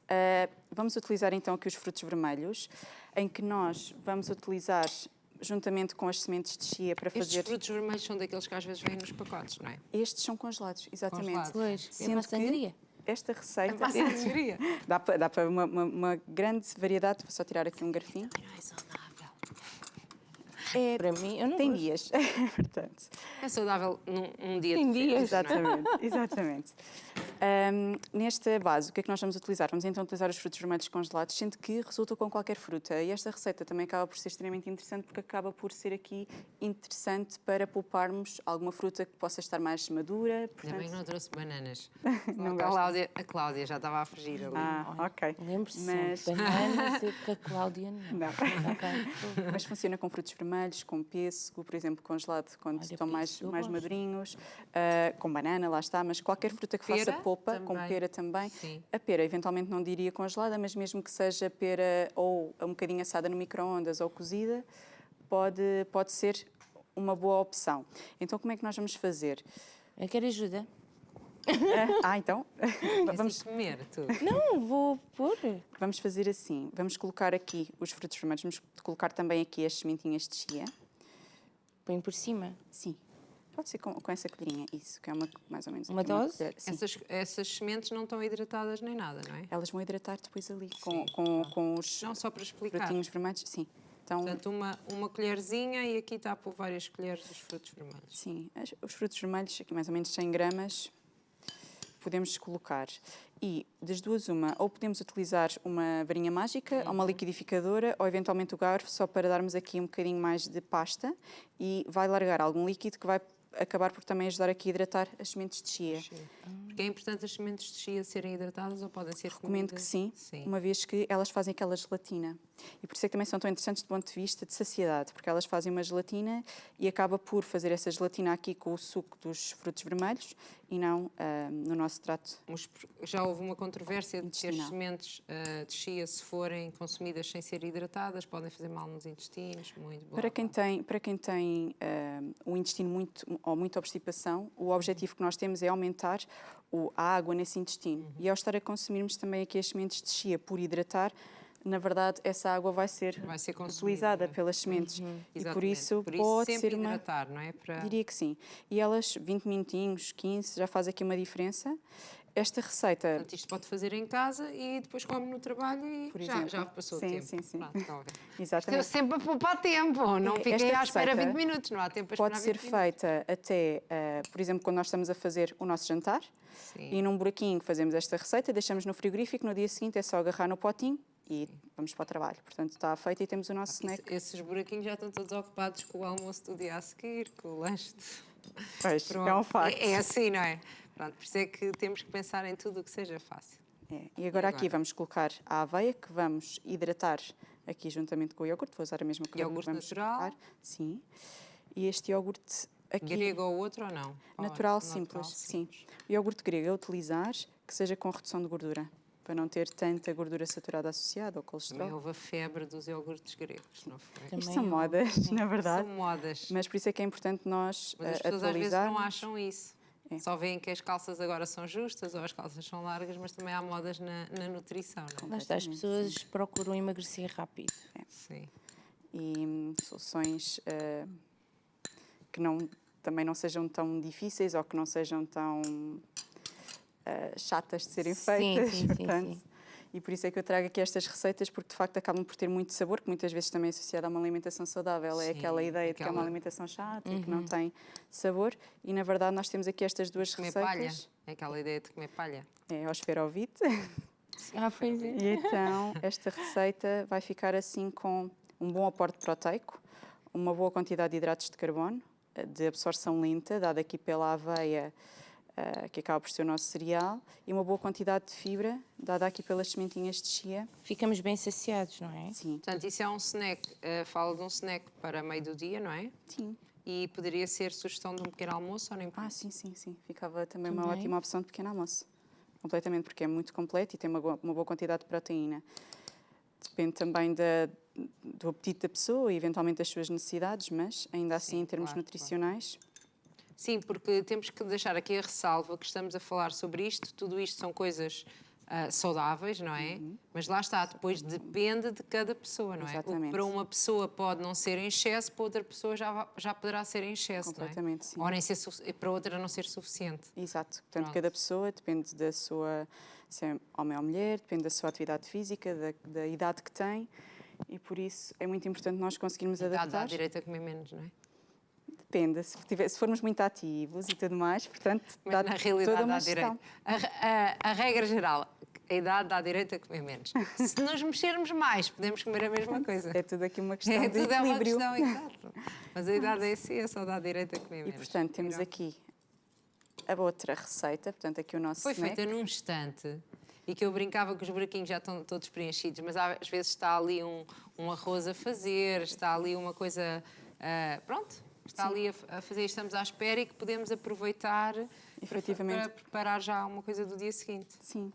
Vamos utilizar então aqui os frutos vermelhos, em que nós vamos utilizar, juntamente com as sementes de chia, para Estes fazer... frutos vermelhos são daqueles que às vezes vêm nos pacotes, não é? Estes são congelados, exatamente. Congelados. Pois, é Sendo uma que sangria. esta receita... Massa de alegria. Dá para uma grande variedade. Vou só tirar aqui um garfinho. Não é saudável. Para mim, eu não Tem gosto. dias, portanto. É saudável num dia Tem de dias. férias, não é? Exatamente, exatamente. Nesta base, o que é que nós vamos utilizar? Vamos então utilizar os frutos vermelhos congelados, sendo que resulta com qualquer fruta. E esta receita também acaba por ser extremamente interessante, porque acaba por ser aqui interessante para pouparmos alguma fruta que possa estar mais madura. Ainda Portanto... bem que não trouxe bananas. Não A Cláudia já estava a fugir ali. Ok. Lembre-se, Mas... bananas e que a Cláudia não. Não. Ok. Mas funciona com frutos vermelhos, com pêssego, por exemplo, congelado quando Olha, estão mais pêssego eu gosto. madurinhos, com banana, lá está, mas qualquer fruta que faça Pera polpa, com também. pera também. Sim. A pera, eventualmente, não diria congelada, mas mesmo que seja pera ou um bocadinho assada no micro-ondas ou cozida, pode ser uma boa opção. Então, como é que nós vamos fazer? Eu quero ajuda. Então, Vamos comer tudo. Não, vou pôr. vamos fazer assim. Vamos colocar aqui os frutos vermelhos, vamos colocar também aqui as sementinhas de chia. Põe por cima. Sim. Pode ser com essa colherinha, isso, que é mais ou menos... Uma aqui dose? colher. Sim. Essas sementes não estão hidratadas nem nada, não é? Elas vão hidratar depois ali com os Não, só para explicar. frutinhos vermelhos. Sim. Então, Portanto, uma colherzinha e aqui está a pôr várias colheres dos frutos vermelhos. sim, os frutos vermelhos, aqui mais ou menos 100 gramas, podemos colocar. E das duas, ou podemos utilizar uma varinha mágica, ou uma liquidificadora, ou eventualmente o garfo, só para darmos aqui um bocadinho mais de pasta e vai largar algum líquido que vai acabar por também ajudar aqui a hidratar as sementes de chia. Porque é importante as sementes de chia serem hidratadas ou podem ser Recomendo que comidas? sim, uma vez que elas fazem aquela gelatina. E por isso é que também são tão interessantes do ponto de vista de saciedade, porque elas fazem uma gelatina e acaba por fazer essa gelatina aqui com o suco dos frutos vermelhos e não no nosso trato. Já houve uma controvérsia de que as Intestinal. sementes de chia, se forem consumidas sem ser hidratadas, podem fazer mal nos intestinos, muito bom. Para quem tem o intestino ou muita obstipação, o objetivo que nós temos é aumentar a água nesse intestino. E ao estar a consumirmos também aqui as sementes de chia por hidratar, na verdade, essa água vai ser consumida, utilizada não é? pelas sementes. E por Exatamente. isso pode sempre ser uma... hidratar, não é? Diria que sim. E elas, 20 minutinhos, 15, já faz aqui uma diferença. Esta receita... Portanto, isto pode fazer em casa e depois come no trabalho e Por já exemplo. passou Sim, o tempo. sim, sim. Pronto, está bem. Exatamente. Isto é sempre a poupar tempo, não fiquem Esta à espera receita 20 minutos, não há tempo para Pode esperar ser 20 minutos. feita até, por exemplo, quando nós estamos a fazer o nosso jantar. Sim. E num buraquinho fazemos esta receita, deixamos no frigorífico, no dia seguinte é só agarrar no potinho e vamos para o trabalho. Portanto, está feito e temos o nosso snack. Esses buraquinhos já estão todos ocupados com o almoço do dia a seguir, com o lanche. Pois, Pronto. é um facto. É assim, não é? Pronto, por isso é que temos que pensar em tudo o que seja fácil. É. E agora aqui vamos colocar a aveia, que vamos hidratar aqui juntamente com o iogurte. Vou usar a mesma colher que Iogurte vamos natural? colocar. Sim. E este iogurte aqui... Grego ou outro ou não? Natural, simples, sim. O iogurte grego a utilizar que seja com redução de gordura, para não ter tanta gordura saturada associada ao colesterol. Também houve a febre dos iogurtes gregos, não foi? Isto são modas, na verdade. São modas. Mas por isso é que é importante nós Mas as pessoas às vezes atualizarmos. não acham isso. É. Só veem que as calças agora são justas ou as calças são largas, mas também há modas na nutrição, não é? Lá está, as pessoas procuram emagrecer rápido. Sim. E soluções que também não sejam tão difíceis ou que não sejam tão chatas de serem feitas. Sim, portanto, sim. E por isso é que eu trago aqui estas receitas, porque de facto acabam por ter muito sabor, que muitas vezes também é associada a uma alimentação saudável. É Sim, aquela ideia de que é uma aquela- alimentação chata e que não tem sabor. E na verdade nós temos aqui estas duas Comer receitas. palha. É aquela ideia de comer palha. É ao esferovite. Pois é. E então esta receita vai ficar assim com um bom aporte proteico, uma boa quantidade de hidratos de carbono, de absorção lenta, dada aqui pela aveia, que acaba por ser o nosso cereal, e uma boa quantidade de fibra, dada aqui pelas sementinhas de chia. Ficamos bem saciados, não é? Sim, Portanto, isso é um snack, fala de um snack para meio do dia, não é? sim. E poderia ser sugestão de um pequeno almoço ou nem por isso? Sim. Ficava também uma Também. ótima opção de pequeno almoço. Completamente, porque é muito completo e tem uma boa quantidade de proteína. Depende também do apetite da pessoa e eventualmente das suas necessidades, mas ainda assim, Sim, em termos claro, nutricionais, Sim, porque temos que deixar aqui a ressalva que estamos a falar sobre isto. Tudo isto são coisas saudáveis, não é? Mas lá está, depois depende de cada pessoa, não é? O que Exatamente. para uma pessoa pode não ser em excesso, para outra pessoa já poderá ser em excesso, não é? Completamente, sim. Ou nem ser, para outra não ser suficiente. Exato. Portanto, Pronto. cada pessoa depende da sua, se é homem ou mulher, depende da sua atividade física, da idade que tem, e por isso é muito importante nós conseguirmos Dá adaptar. direito a comer menos, não é? Depende, se formos muito ativos e tudo mais, portanto, Mas dá na toda realidade uma dá gestão. direito. A regra geral, a idade dá direito a comer menos. Se nos mexermos mais, podemos comer a mesma coisa. É tudo aqui uma questão É de tudo é uma equilíbrio. questão, exato. Mas a idade é assim, é só dá direito a comer E, menos. portanto, temos aqui a outra receita, portanto, aqui o nosso Foi snack. feita num instante e que eu brincava que os buraquinhos já estão todos preenchidos, mas às vezes está ali um arroz a fazer, está ali uma coisa... pronto, está ali a fazer, estamos à espera e que podemos aproveitar Efetivamente. para preparar já uma coisa do dia seguinte. Sim.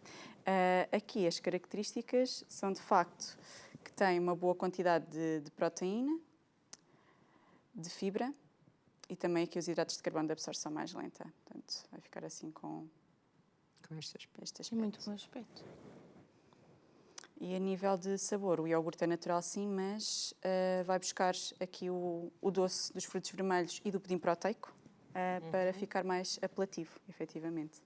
Aqui as características são de facto que tem uma boa quantidade de proteína, de fibra e também aqui os hidratos de carbono de absorção mais lenta. Portanto, vai ficar assim com Com este aspecto. este É aspecto. muito bom aspecto. E a nível de sabor, o iogurte é natural sim, mas vai buscar aqui o doce dos frutos vermelhos e do pudim proteico para ficar mais apelativo, efetivamente.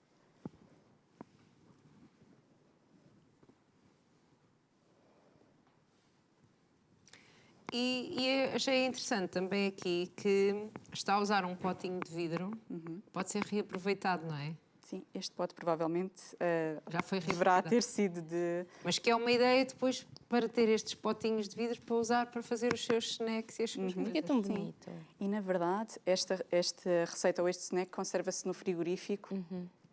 E achei interessante também aqui que está a usar um potinho de vidro, pode ser reaproveitado, não é? Sim, este pote provavelmente Já foi deverá retirado. ter sido de... Mas que é uma ideia depois para ter estes potinhos de vidro para usar para fazer os seus snacks e as suas Porque é coisas. tão Sim. bonito. E, na verdade, esta receita ou este snack conserva-se no frigorífico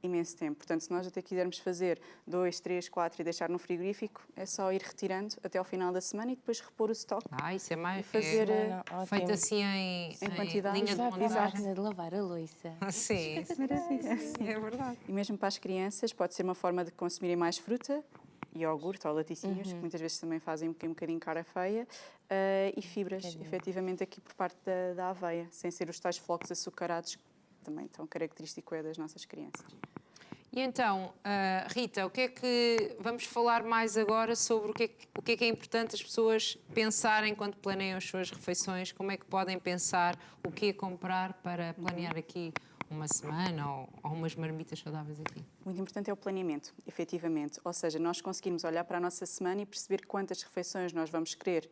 imenso tempo. Portanto, se nós até quisermos fazer 2, 3, 4 e deixar no frigorífico, é só ir retirando até ao final da semana e depois repor o estoque Isso é mais... e fazer... Não, ótimo. feito assim em quantidade. linha de Vai para a montagem. máquina de lavar a louça. Sim, Maravilha. sim, é verdade. E mesmo para as crianças, pode ser uma forma de consumirem mais fruta, iogurte ou laticínios, que muitas vezes também fazem um bocadinho cara feia, e fibras, efetivamente, aqui por parte da aveia, sem ser os tais flocos açucarados, que também tão característico é das nossas crianças. E então, Rita, vamos falar mais agora sobre o que é importante as pessoas pensarem quando planeiam as suas refeições, como é que podem pensar o que é comprar para planear aqui uma semana ou umas marmitas saudáveis aqui. Muito importante é o planeamento, efetivamente. Ou seja, nós conseguirmos olhar para a nossa semana e perceber quantas refeições nós vamos querer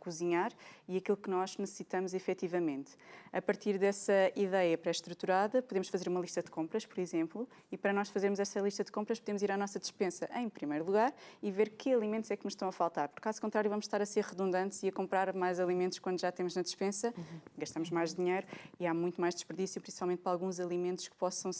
cozinhar e aquilo que nós necessitamos efetivamente. A partir dessa ideia pré-estruturada, podemos fazer uma lista de compras, por exemplo, e para nós fazermos essa lista de compras, podemos ir à nossa despensa em primeiro lugar e ver que alimentos é que nos estão a faltar. Por caso contrário, vamos estar a ser redundantes e a comprar mais alimentos quando já temos na despensa, gastamos mais dinheiro e há muito mais desperdício, principalmente para alguns alimentos que possam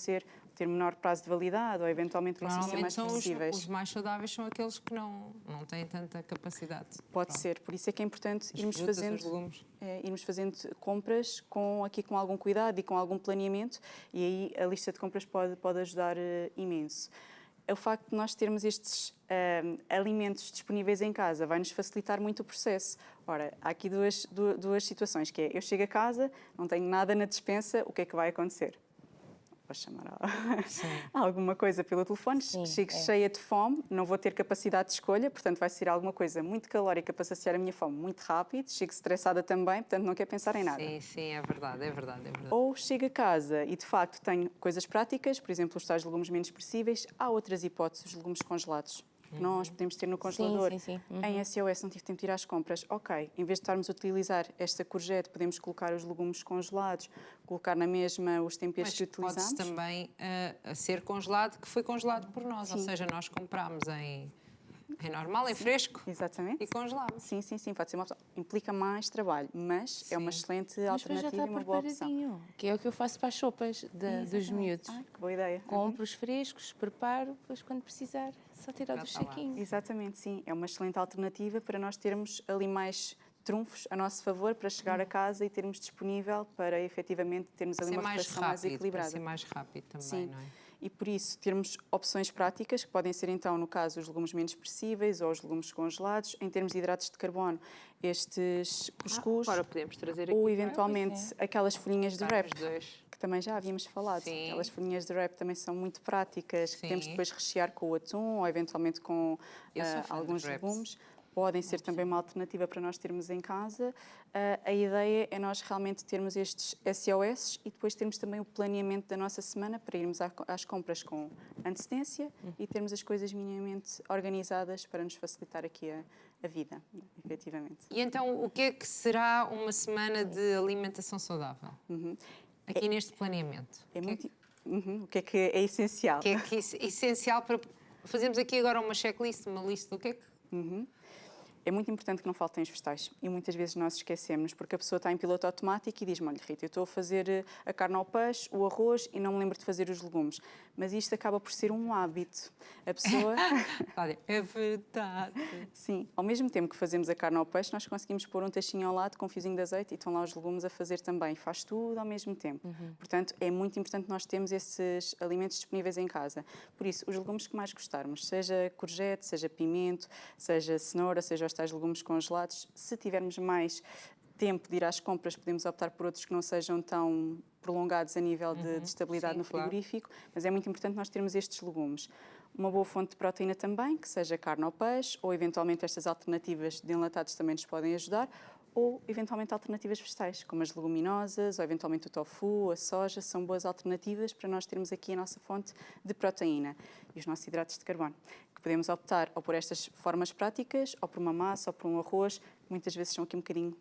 ter menor prazo de validade ou eventualmente possam ser mais perecíveis. Os mais saudáveis são aqueles que não têm tanta capacidade. Pode ser, por isso é que é importante irmos frutas, fazendo, os legumes. irmos fazendo compras com algum cuidado e com algum planeamento, e aí a lista de compras pode ajudar imenso. O facto de nós termos estes alimentos disponíveis em casa vai-nos facilitar muito o processo. Ora, há aqui duas situações, que é, eu chego a casa, não tenho nada na despensa, o que é que vai acontecer? Vou chamar alguma coisa pelo telefone, chego cheia de fome, não vou ter capacidade de escolha, portanto vai ser alguma coisa muito calórica para saciar a minha fome muito rápido, chego estressada também, portanto não quero pensar em nada. Sim, é verdade. Ou chego a casa e de facto tenho coisas práticas, por exemplo, os tais legumes menos perecíveis, há outras hipóteses, os legumes congelados. Nós podemos ter no congelador. Sim. Em SOS não tive tempo de ir às compras. Ok, em vez de estarmos a utilizar esta courgette, podemos colocar os legumes congelados, colocar na mesma os temperos que utilizamos. Pode-se também ser congelado, que foi congelado por nós. Ou seja, nós comprámos em normal, em fresco. Exatamente. E congelámos. Sim, pode ser uma opção. Implica mais trabalho, mas é uma excelente Mas depois já alternativa está e uma boa opção. preparadinho, que é o que eu faço para as sopas dos miúdos. Ai, que boa ideia. Compro os frescos, preparo, depois quando precisar, só tirar Já dos está lá. saquinhos. Exatamente, sim. É uma excelente alternativa para nós termos ali mais trunfos a nosso favor para chegar a casa e termos disponível para efetivamente termos ali uma refeição mais equilibrada. Para ser mais rápido também, Sim. não é? E por isso termos opções práticas, que podem ser então, no caso, os legumes menos perecíveis ou os legumes congelados. Em termos de hidratos de carbono, estes cuscuz Agora podemos trazer aqui. ou eventualmente aquelas folhinhas de wrap, os dois. que também já havíamos falado. Sim. Aquelas folhinhas de wrap também são muito práticas, que podemos Sim. depois rechear com o atum ou eventualmente com Eu sou fã alguns de wraps. legumes. Podem ser também uma alternativa para nós termos em casa. A ideia é nós realmente termos estes SOS e depois termos também o planeamento da nossa semana para irmos às compras com antecedência e termos as coisas minimamente organizadas para nos facilitar aqui a vida, efetivamente. E então, o que é que será uma semana de alimentação saudável? Aqui neste planeamento. É muito... O que é essencial? O que é que é essencial para... Fazemos aqui agora uma checklist, uma lista. O que é que... É muito importante que não faltem os vegetais e muitas vezes nós esquecemos porque a pessoa está em piloto automático e diz-me, olha Rita, eu estou a fazer a carne ao peixe, o arroz e não me lembro de fazer os legumes. Mas isto acaba por ser um hábito. A pessoa... É verdade. Sim, ao mesmo tempo que fazemos a carne ao peixe, nós conseguimos pôr um tachinho ao lado com um fiozinho de azeite e estão lá os legumes a fazer também. Faz tudo ao mesmo tempo. Portanto, é muito importante nós termos esses alimentos disponíveis em casa. Por isso, os legumes que mais gostarmos, seja courgette, seja pimento, seja cenoura, seja os tais legumes congelados, se tivermos mais tempo de ir às compras, podemos optar por outros que não sejam tão prolongados a nível de estabilidade Sim, no claro. frigorífico, mas é muito importante nós termos estes legumes. Uma boa fonte de proteína também, que seja carne ou peixe, ou eventualmente estas alternativas de enlatados também nos podem ajudar, ou eventualmente alternativas vegetais, como as leguminosas, ou eventualmente o tofu, a soja, são boas alternativas para nós termos aqui a nossa fonte de proteína e os nossos hidratos de carbono, que podemos optar ou por estas formas práticas, ou por uma massa, ou por um arroz, que muitas vezes são aqui um bocadinho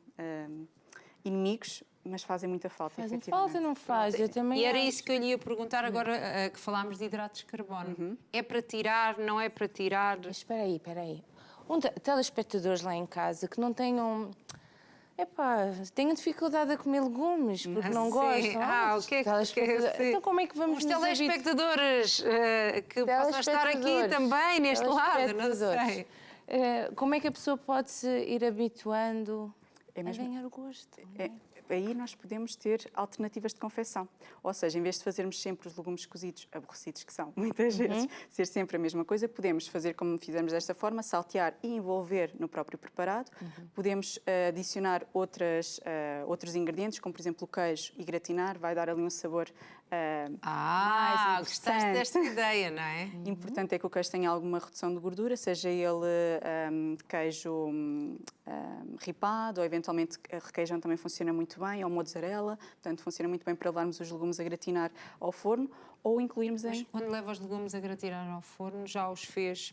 inimigos, mas fazem muita falta, Fazem efetivamente. falta, não faz? Eu também E era acho. isso que eu lhe ia perguntar agora que falámos de hidratos de carbono. É para tirar, não é para tirar? Mas espera aí. Telespectadores lá em casa que não tenham... Epá, tenho dificuldade a comer legumes porque não Sim. gostam. O que é que telespectadores- sim. Então como é que vamos Os nos habituar? telespectadores que possam estar aqui também, neste lado, não sei. Como é que a pessoa pode se ir habituando É mesmo- a ganhar o gosto? Não é? Aí nós podemos ter alternativas de confecção. Ou seja, em vez de fazermos sempre os legumes cozidos, aborrecidos que são, muitas vezes, ser sempre a mesma coisa, podemos fazer como fizemos desta forma, saltear e envolver no próprio preparado. Podemos adicionar outros ingredientes, como por exemplo o queijo, e gratinar, vai dar ali um sabor mais gostaste interessante. desta ideia, não é? Importante é que o queijo tenha alguma redução de gordura, seja ele queijo ripado ou eventualmente requeijão também funciona muito bem, ou mozzarella, portanto funciona muito bem para levarmos os legumes a gratinar ao forno ou incluirmos Mas em... quando leva os legumes a gratinar ao forno, já os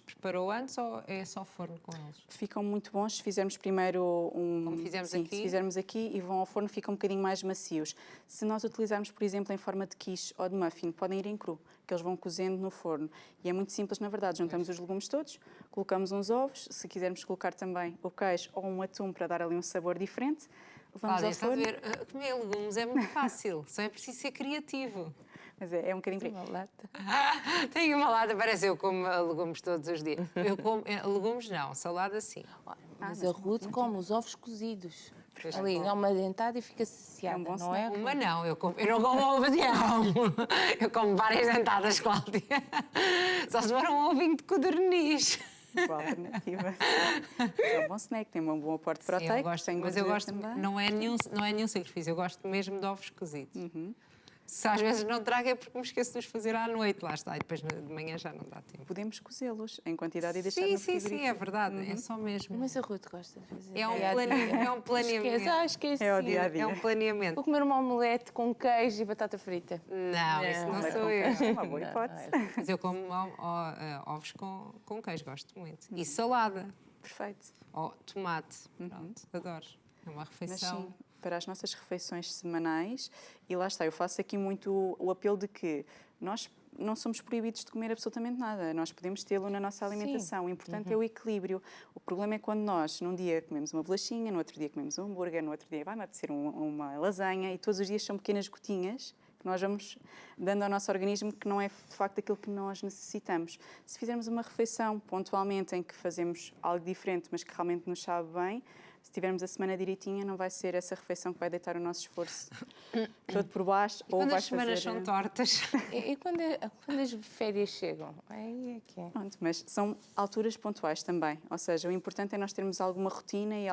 preparou antes ou é só forno com eles? Ficam muito bons se fizermos primeiro Como fizemos sim, aqui? se fizermos aqui e vão ao forno ficam um bocadinho mais macios. Se nós utilizarmos, por exemplo, em forma de quiche ou de muffin, podem ir em cru, que eles vão cozendo no forno. E é muito simples, na verdade. Juntamos os legumes todos, colocamos uns ovos, se quisermos colocar também o queijo ou um atum para dar ali um sabor diferente, levamos Cláudia, ao estás a forno. ver? Comer legumes é muito fácil, só é preciso ser criativo. Mas é um bocadinho por aí. Uma lata. Tenho uma lata, parece eu como legumes todos os dias. Eu como legumes não, salada sim. Mas a Ruth come os ovos cozidos. Pois Ali, é. dá uma dentada e fica saciada, É um bom não é? Uma não, eu não como ovo de alho. Eu como várias dentadas, Cláudia. Só se for um ovinho de codorniz. Boa alternativa. É um bom snack, tem um bom aporte Sim, eu proteico, gosto, tem mas eu gordura gosto, também. não é nenhum sacrifício, eu gosto mesmo de ovos cozidos. Se às vezes não trago é porque me esqueço de os fazer à noite, lá está, e depois de manhã já não dá tempo. Podemos cozê-los em quantidade e deixar Sim, no sim, frigorífico. é verdade, é só mesmo. Mas a Ruth gosta de fazer. É um, dia a dia. é um planeamento. Esquece. É o dia a dia. É um planeamento. Vou comer uma omelete com queijo e batata frita. Não, isso não Omelete sou com eu. queijo é uma boa hipótese. Mas eu como ovos com queijo, gosto muito. E salada. Perfeito. Ou tomate. Pronto, adoro. É uma Mas refeição. sim, para as nossas refeições semanais, e lá está, eu faço aqui muito o apelo de que nós não somos proibidos de comer absolutamente nada, nós podemos tê-lo na nossa alimentação, o importante é o equilíbrio. O problema é quando nós, num dia, comemos uma bolachinha, no outro dia comemos um hambúrguer, no outro dia vai-me apetecer uma lasanha, e todos os dias são pequenas gotinhas que nós vamos dando ao nosso organismo que não é de facto aquilo que nós necessitamos. Se fizermos uma refeição pontualmente em que fazemos algo diferente, mas que realmente nos sabe bem, se tivermos a semana direitinha, não vai ser essa refeição que vai deitar o nosso esforço todo por baixo. Ou Quando vai as semanas fazer... são tortas. E quando as férias chegam? Aí é que é. Pronto, mas são alturas pontuais também. Ou seja, o importante é nós termos alguma rotina e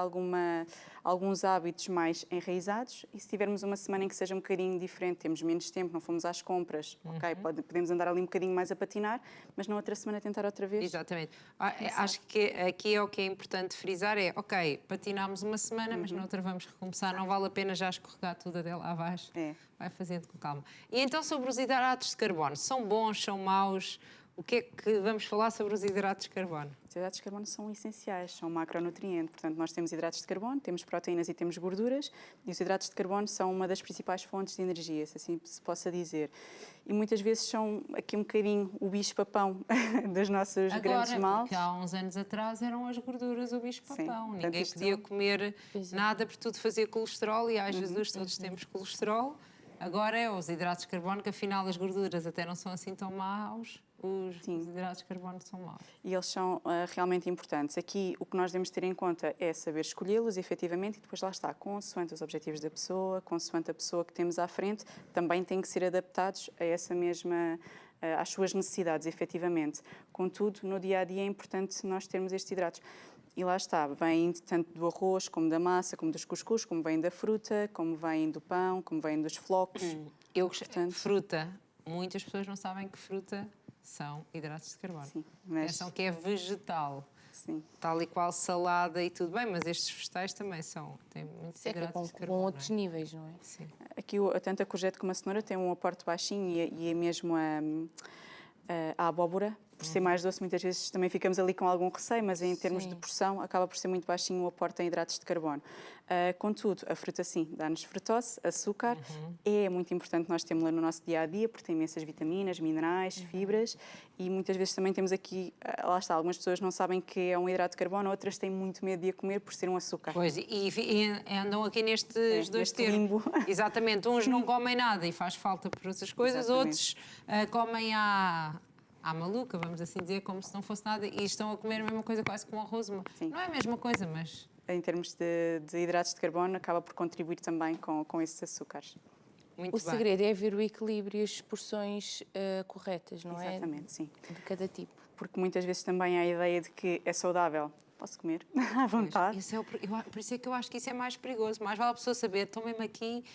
alguns hábitos mais enraizados. E se tivermos uma semana em que seja um bocadinho diferente, temos menos tempo, não fomos às compras, ok, podemos andar ali um bocadinho mais a patinar, mas na outra semana tentar outra vez. Exatamente. Acho que aqui é o que é importante frisar é, ok, patinámos uma semana, mas na outra vamos recomeçar, não vale a pena já escorregar tudo até lá abaixo. É. Vai fazendo com calma. E então sobre os hidratos de carbono, são bons, são maus? O que é que vamos falar sobre os hidratos de carbono? Os hidratos de carbono são essenciais, são macronutrientes. Portanto, nós temos hidratos de carbono, temos proteínas e temos gorduras, e os hidratos de carbono são uma das principais fontes de energia, se assim se possa dizer. E muitas vezes são aqui um bocadinho o bicho-papão dos nossos grandes males. Porque há uns anos atrás eram as gorduras o bicho-papão. Sim, Ninguém portanto, isto- podia comer nada porque tudo fazia colesterol e, ai Jesus, todos temos colesterol. Agora é os hidratos de carbono, que afinal as gorduras até não são assim tão maus. Os hidratos de carbono são maus. E eles são realmente importantes. Aqui o que nós devemos ter em conta é saber escolhê-los efetivamente e depois lá está, consoante os objetivos da pessoa, consoante a pessoa que temos à frente, também têm que ser adaptados a essa mesma, às suas necessidades efetivamente. Contudo, no dia-a-dia é importante nós termos estes hidratos. E lá está, vêm tanto do arroz, como da massa, como dos cuscuz, como vêm da fruta, como vêm do pão, como vêm dos flocos. Eu gostei. Fruta. Muitas pessoas não sabem que fruta são hidratos de carbono. Sim, mas... Pensam que é vegetal. Sim. Tal e qual salada e tudo bem, mas estes vegetais também têm muitos Isso é que é hidratos de com carbono. outros não é? níveis, não é? Sim. Aqui, tanto a courgette como a cenoura têm um aporte baixinho e é mesmo a abóbora por ser mais doce, muitas vezes também ficamos ali com algum receio, mas em termos de Sim. porção acaba por ser muito baixinho o aporte em hidratos de carbono. Contudo, a fruta sim, dá-nos frutose, açúcar, é muito importante nós termos-la no nosso dia-a-dia, porque tem imensas vitaminas, minerais, fibras, e muitas vezes também temos aqui, lá está, algumas pessoas não sabem que é um hidrato de carbono, outras têm muito medo de a comer por ser um açúcar. Pois, e andam aqui nestes dois neste termos. limbo. Exatamente, uns não comem nada e faz falta por outras coisas, Exatamente. outros comem à maluca, vamos assim dizer, como se não fosse nada, e estão a comer a mesma coisa quase com arroz. Sim. Não é a mesma coisa, mas... Em termos de hidratos de carbono, acaba por contribuir também com esses açúcares. Muito O bem. segredo é ver o equilíbrio e as porções corretas, não é? Exatamente, sim. De cada tipo. Porque muitas vezes também há a ideia de que é saudável, posso comer à vontade. Isso é por isso é que eu acho que isso é mais perigoso. Mais vale a pessoa saber, estou mesmo aqui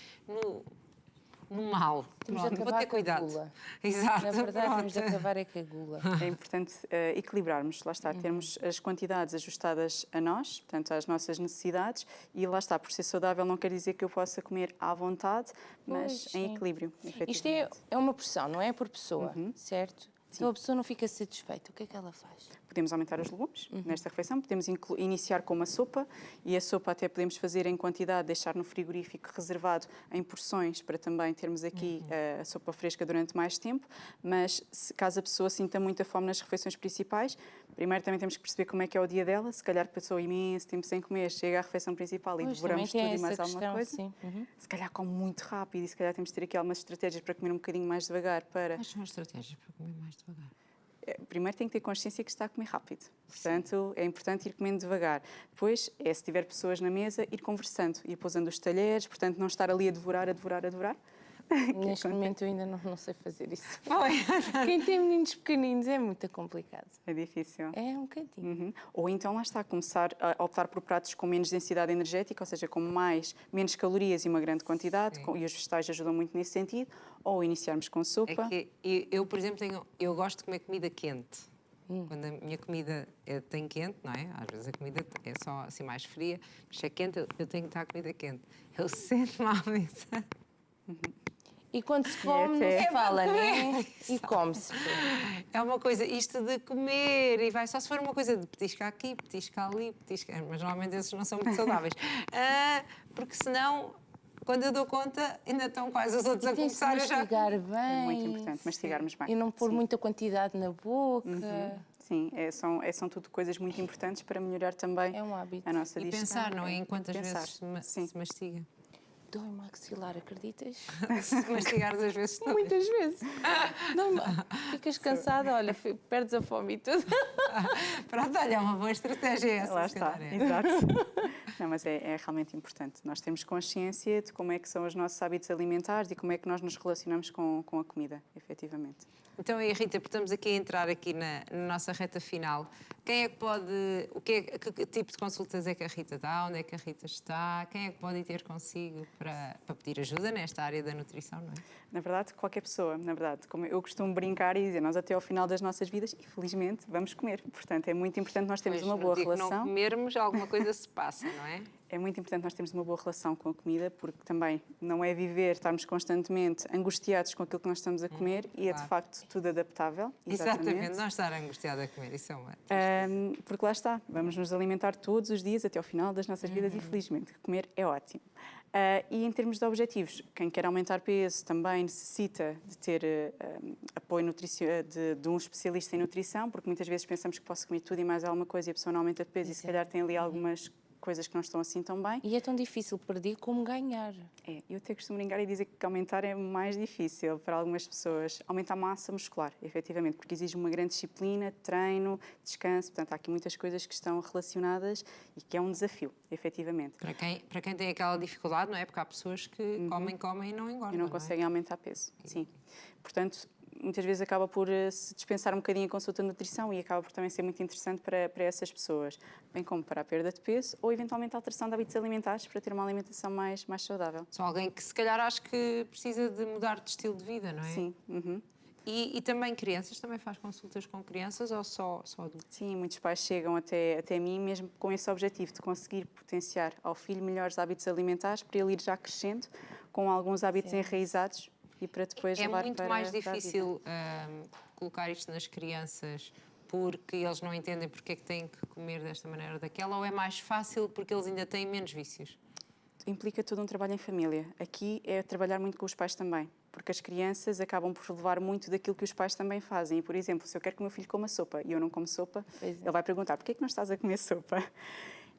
no mal. Temos Pronto, de vou acabar ter com a cuidado. gula. Exato. Na verdade, pronto. temos de acabar é com a gula. É importante equilibrarmos, lá está, termos as quantidades ajustadas a nós, portanto, às nossas necessidades, e lá está, por ser saudável não quer dizer que eu possa comer à vontade, mas Pois, em sim. equilíbrio, Isto efetivamente. é uma porção, não é por pessoa, certo? Então a pessoa não fica satisfeita. O que é que ela faz? Podemos aumentar os legumes nesta refeição, podemos iniciar com uma sopa e a sopa até podemos fazer em quantidade, deixar no frigorífico reservado em porções para também termos aqui a sopa fresca durante mais tempo, mas caso a pessoa sinta muita fome nas refeições principais, primeiro também temos que perceber como é que é o dia dela, se calhar passou imenso tempo sem comer, chega à refeição principal e Pois, devoramos também tudo tem e mais essa alguma questão, coisa. sim. Se calhar come muito rápido e se calhar temos de ter aqui algumas estratégias para comer um bocadinho mais devagar para... Quais são as estratégias para comer mais devagar? Primeiro tem que ter consciência que está a comer rápido. Portanto, é importante ir comendo devagar. Depois, se tiver pessoas na mesa, ir conversando, ir pousando os talheres, portanto, não estar ali a devorar. Neste momento eu ainda não sei fazer isso. Foi. Quem tem meninos pequeninos é muito complicado. É difícil. É um bocadinho. Uhum. Ou então, lá está, começar a optar por pratos com menos densidade energética, ou seja, com menos calorias e uma grande quantidade, e os vegetais ajudam muito nesse sentido, ou iniciarmos com sopa. É que eu, por exemplo, eu gosto de comer comida quente. Quando a minha comida tem quente, não é? Às vezes a comida é só assim mais fria, mas se é quente, eu tenho que estar a comida quente. Eu sento-me à mesa. E quando se come, não até- se fala, né? E come-se. É uma coisa, isto de comer, e vai só se for uma coisa de petiscar aqui, petiscar ali, petiscar, mas normalmente esses não são muito saudáveis. Porque senão, quando eu dou conta, ainda estão quase os outros a Tem que se começar. Eu já... mastigar bem. É muito importante mastigarmos bem. E não pôr Sim. muita quantidade na boca. Sim, são tudo coisas muito importantes para melhorar também É um hábito. a nossa E digestão. pensar, não é? Em quantas Pensar. vezes Sim. se mastiga. Dói-me o maxilar, acreditas? Se mastigares às vezes também. Muitas vezes. Dói-me. Ficas cansada, olha, perdes a fome e tudo. Pronto, olha, é uma boa estratégia essa. Lá se está, calhar é. exato. Não, mas é realmente importante. Nós temos consciência de como é que são os nossos hábitos alimentares e como é que nós nos relacionamos com a comida, efetivamente. Então, e Rita, estamos aqui a entrar aqui na nossa reta final. Quem é que pode... que tipo de consultas é que a Rita dá? Onde é que a Rita está? Quem é que pode ir ter consigo para pedir ajuda nesta área da nutrição, não é? Na verdade, qualquer pessoa, na verdade, como eu costumo brincar e dizer, nós até ao final das nossas vidas, infelizmente, vamos comer. Portanto, é muito importante nós termos Pois, uma no boa dia que relação. não comermos, alguma coisa se passa, não é? É muito importante nós termos uma boa relação com a comida, porque também não é viver, estarmos constantemente angustiados com aquilo que nós estamos a comer e é, claro. de facto, tudo adaptável. Exatamente, não estar angustiada a comer, isso é uma... Porque lá está, vamos nos alimentar todos os dias até ao final das nossas vidas e felizmente comer é ótimo. E em termos de objetivos, quem quer aumentar peso também necessita de ter apoio de um especialista em nutrição, porque muitas vezes pensamos que posso comer tudo e mais alguma coisa e a pessoa não aumenta de peso e se calhar tem ali algumas coisas que não estão assim tão bem. E é tão difícil perder como ganhar. Eu até costumo brincar e dizer que aumentar é mais difícil para algumas pessoas. Aumentar a massa muscular, efetivamente, porque exige uma grande disciplina, treino, descanso. Portanto, há aqui muitas coisas que estão relacionadas e que é um desafio, efetivamente. Para quem tem aquela dificuldade, não é? Porque há pessoas que comem e não engordam, E não conseguem aumentar peso, sim. Portanto, muitas vezes acaba por se dispensar um bocadinho a consulta de nutrição e acaba por também ser muito interessante para essas pessoas, bem como para a perda de peso ou eventualmente a alteração de hábitos alimentares para ter uma alimentação mais saudável. Só alguém que se calhar acho que precisa de mudar de estilo de vida, não é? Sim. Uhum. E também crianças, também faz consultas com crianças ou só adultos? Sim, muitos pais chegam até mim mesmo com esse objetivo de conseguir potenciar ao filho melhores hábitos alimentares para ele ir já crescendo com alguns hábitos enraizados e para depois É levar muito para mais a vida. difícil colocar isto nas crianças porque eles não entendem porque é que têm que comer desta maneira ou daquela, ou é mais fácil porque eles ainda têm menos vícios? Implica todo um trabalho em família. Aqui é trabalhar muito com os pais também, porque as crianças acabam por levar muito daquilo que os pais também fazem. E, por exemplo, se eu quero que o meu filho coma sopa e eu não como sopa, ele vai perguntar: porquê é que não estás a comer sopa?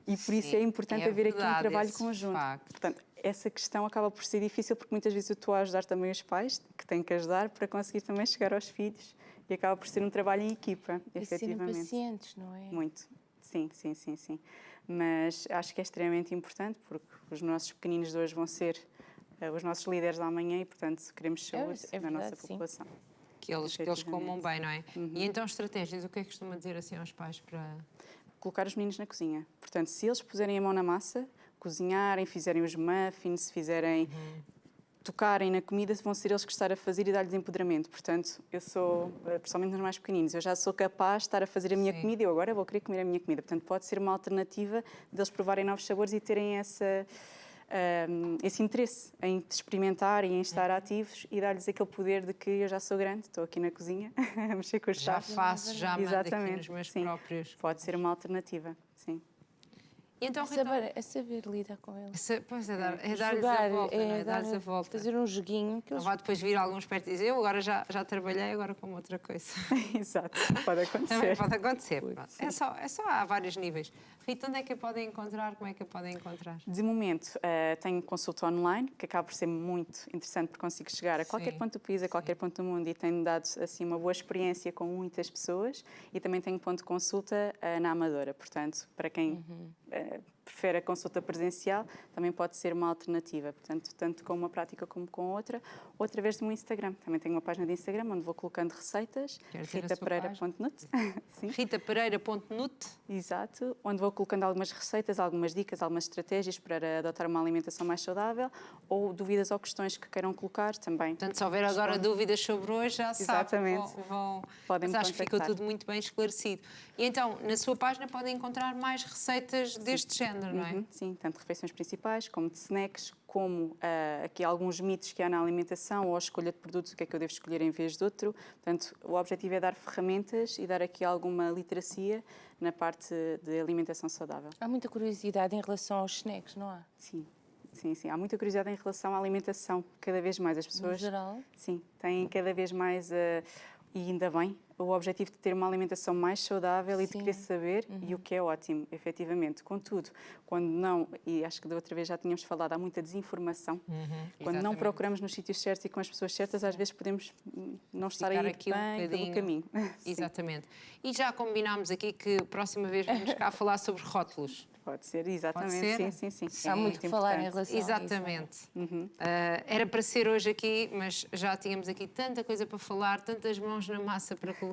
E por isso é importante haver aqui um trabalho conjunto. Portanto, essa questão acaba por ser difícil porque muitas vezes eu estou a ajudar também os pais, que têm que ajudar para conseguir também chegar aos filhos, e acaba por ser um trabalho em equipa, E serem efetivamente. pacientes, não é? Muito. Sim, sim, sim, sim. Mas acho que é extremamente importante porque os nossos pequeninos de hoje vão ser os nossos líderes da amanhã e, portanto, queremos saúde É na verdade, nossa sim. população. Que eles comam bem, não é? E então, estratégias, o que é que costuma dizer assim aos pais para... Colocar os meninos na cozinha. Portanto, se eles puserem a mão na massa, cozinharem, fizerem os muffins, se fizerem... tocarem na comida, vão ser eles que estar a fazer e dar-lhes empoderamento. Portanto, eu sou, principalmente nos mais pequeninos, eu já sou capaz de estar a fazer a minha comida e eu agora vou querer comer a minha comida. Portanto, pode ser uma alternativa deles provarem novos sabores e terem esse interesse em experimentar e em estar ativos e dar-lhes aquele poder de que eu já sou grande, estou aqui na cozinha a mexer com os Já tachos. faço, já mando aqui Exatamente, nos meus sim. próprios... Pode ser uma alternativa, sim. E então, É saber lidar com eles. Pois é, dar-lhes Jogar, a volta, não é? é Dar-lhes a volta. fazer um joguinho que Não eles... vai depois vir alguns perto e dizer, eu agora já trabalhei, agora como outra coisa. Exato, pode acontecer. Também pode acontecer. Pronto. É só há vários níveis. Rita, onde é que a podem encontrar? Como é que a podem encontrar? De momento, tenho consulta online, que acaba por ser muito interessante porque consigo chegar a qualquer ponto do país, a qualquer ponto do mundo e tenho dado assim, uma boa experiência com muitas pessoas e também tenho ponto de consulta na Amadora. Portanto, para quem prefere a consulta presencial, também pode ser uma alternativa. Portanto, tanto com uma prática como com outra, ou através do meu Instagram. Também tenho uma página de Instagram onde vou colocando receitas, ritapereira.nut. ritapereira.nut. Exato, onde vou colocando algumas receitas, algumas dicas, algumas estratégias para adotar uma alimentação mais saudável ou dúvidas ou questões que queiram colocar também. Portanto, se houver agora dúvidas sobre hoje, já Exatamente. vão... Podem Mas me acho que ficou contactar. tudo muito bem esclarecido. E então, na sua página podem encontrar mais receitas deste género, não é? Sim, tanto de refeições principais, como de snacks, como aqui alguns mitos que há na alimentação ou a escolha de produtos, o que é que eu devo escolher em vez de outro. Portanto, o objetivo é dar ferramentas e dar aqui alguma literacia na parte de alimentação saudável. Há muita curiosidade em relação aos snacks, não há? Sim. Sim, sim. Há muita curiosidade em relação à alimentação. Cada vez mais as pessoas... No geral? Sim, têm cada vez mais... e ainda bem, o objetivo de ter uma alimentação mais saudável e de querer saber, e o que é ótimo, efetivamente. Contudo, quando não, e acho que da outra vez já tínhamos falado, há muita desinformação. Quando não procuramos nos sítios certos e com as pessoas certas, às vezes podemos não estar aí aqui bem pelo caminho. Sim. Exatamente. E já combinámos aqui que a próxima vez vamos cá falar sobre rótulos. Pode ser, exatamente. Pode ser? Sim. Há muito que falar em relação a isso. Exatamente. Era para ser hoje aqui, mas já tínhamos aqui tanta coisa para falar, tantas mãos na massa para colocar.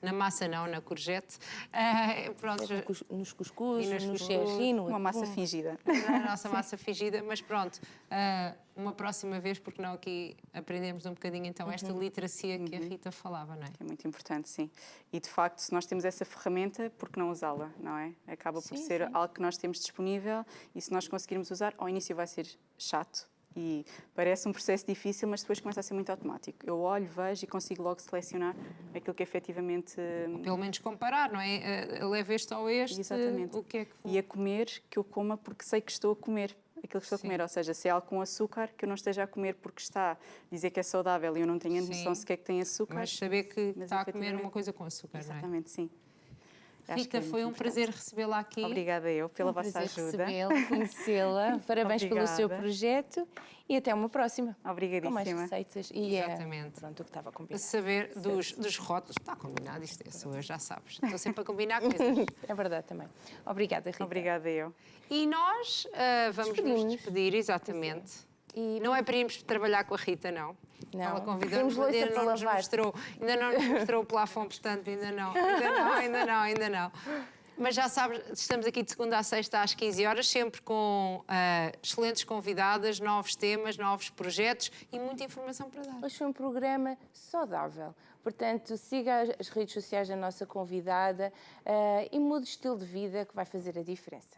Na massa não, na courgette. Pronto. Nos cuscuz, E no nos sherry, no Uma massa atum. fingida. A nossa massa fingida, mas pronto, uma próxima vez, porque não aqui aprendemos um bocadinho então esta literacia que a Rita falava, não é? É muito importante, sim. E de facto, se nós temos essa ferramenta, por que não usá-la, não é? Acaba por ser algo que nós temos disponível e se nós conseguirmos usar, ao início vai ser chato e parece um processo difícil, mas depois começa a ser muito automático. Eu olho, vejo e consigo logo selecionar aquilo que efetivamente... Pelo menos comparar, não é? Leva este ou este, Exatamente. o que é que... E a comer, que eu coma porque sei que estou a comer aquilo que estou a comer, ou seja, se é algo com açúcar, que eu não esteja a comer porque está a dizer que é saudável e eu não tenho a noção sequer que tem açúcar. Mas saber que está a comer efetivamente, uma coisa com açúcar, não é? Exatamente, sim. Acho que Rita, é muito foi um importante. prazer recebê-la aqui. Obrigada eu pela Foi um vossa prazer ajuda. recebê-la, conhecê-la. Parabéns pelo seu Obrigada. projeto e até uma próxima. Com mais Obrigadíssima. receitas. E Exatamente. pronto, o que estava Para combinado. saber dos rótulos. Está combinado, isto é sua, já sabes. Estou sempre a combinar coisas. É verdade também. Obrigada, Rita. Obrigada eu. E nós vamos nos Despedimos-nos. despedir, exatamente. E Não é para irmos trabalhar com a Rita, não. Não. Ela convidou-nos, Temos louça ainda para não nos lavar. mostrou, ainda não nos mostrou o plafond, portanto, ainda não. Mas já sabes, estamos aqui de segunda a sexta às 15 horas, sempre com excelentes convidadas, novos temas, novos projetos e muita informação para dar. hoje foi um programa saudável. Portanto, siga as redes sociais da nossa convidada e mude o estilo de vida que vai fazer a diferença.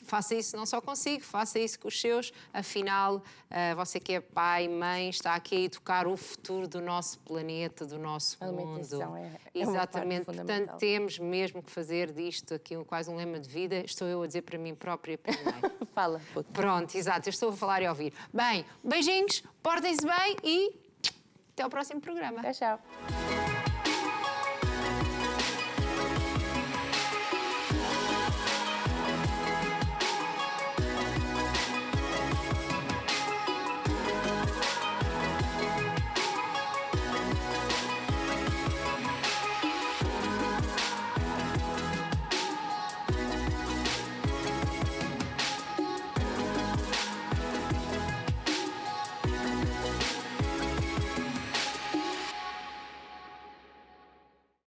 faça isso não só consigo, faça isso com os seus. Afinal, você que é pai, mãe, está aqui a educar o futuro do nosso planeta, do nosso A alimentação mundo. é uma Exatamente. parte Portanto, fundamental. temos mesmo que fazer disto aqui quase um lema de vida. Estou eu a dizer para mim própria primeiro. Fala, puto. Pronto, exato. Eu estou a falar e a ouvir. Bem, beijinhos, portem-se bem e até ao próximo programa. Tchau, tchau.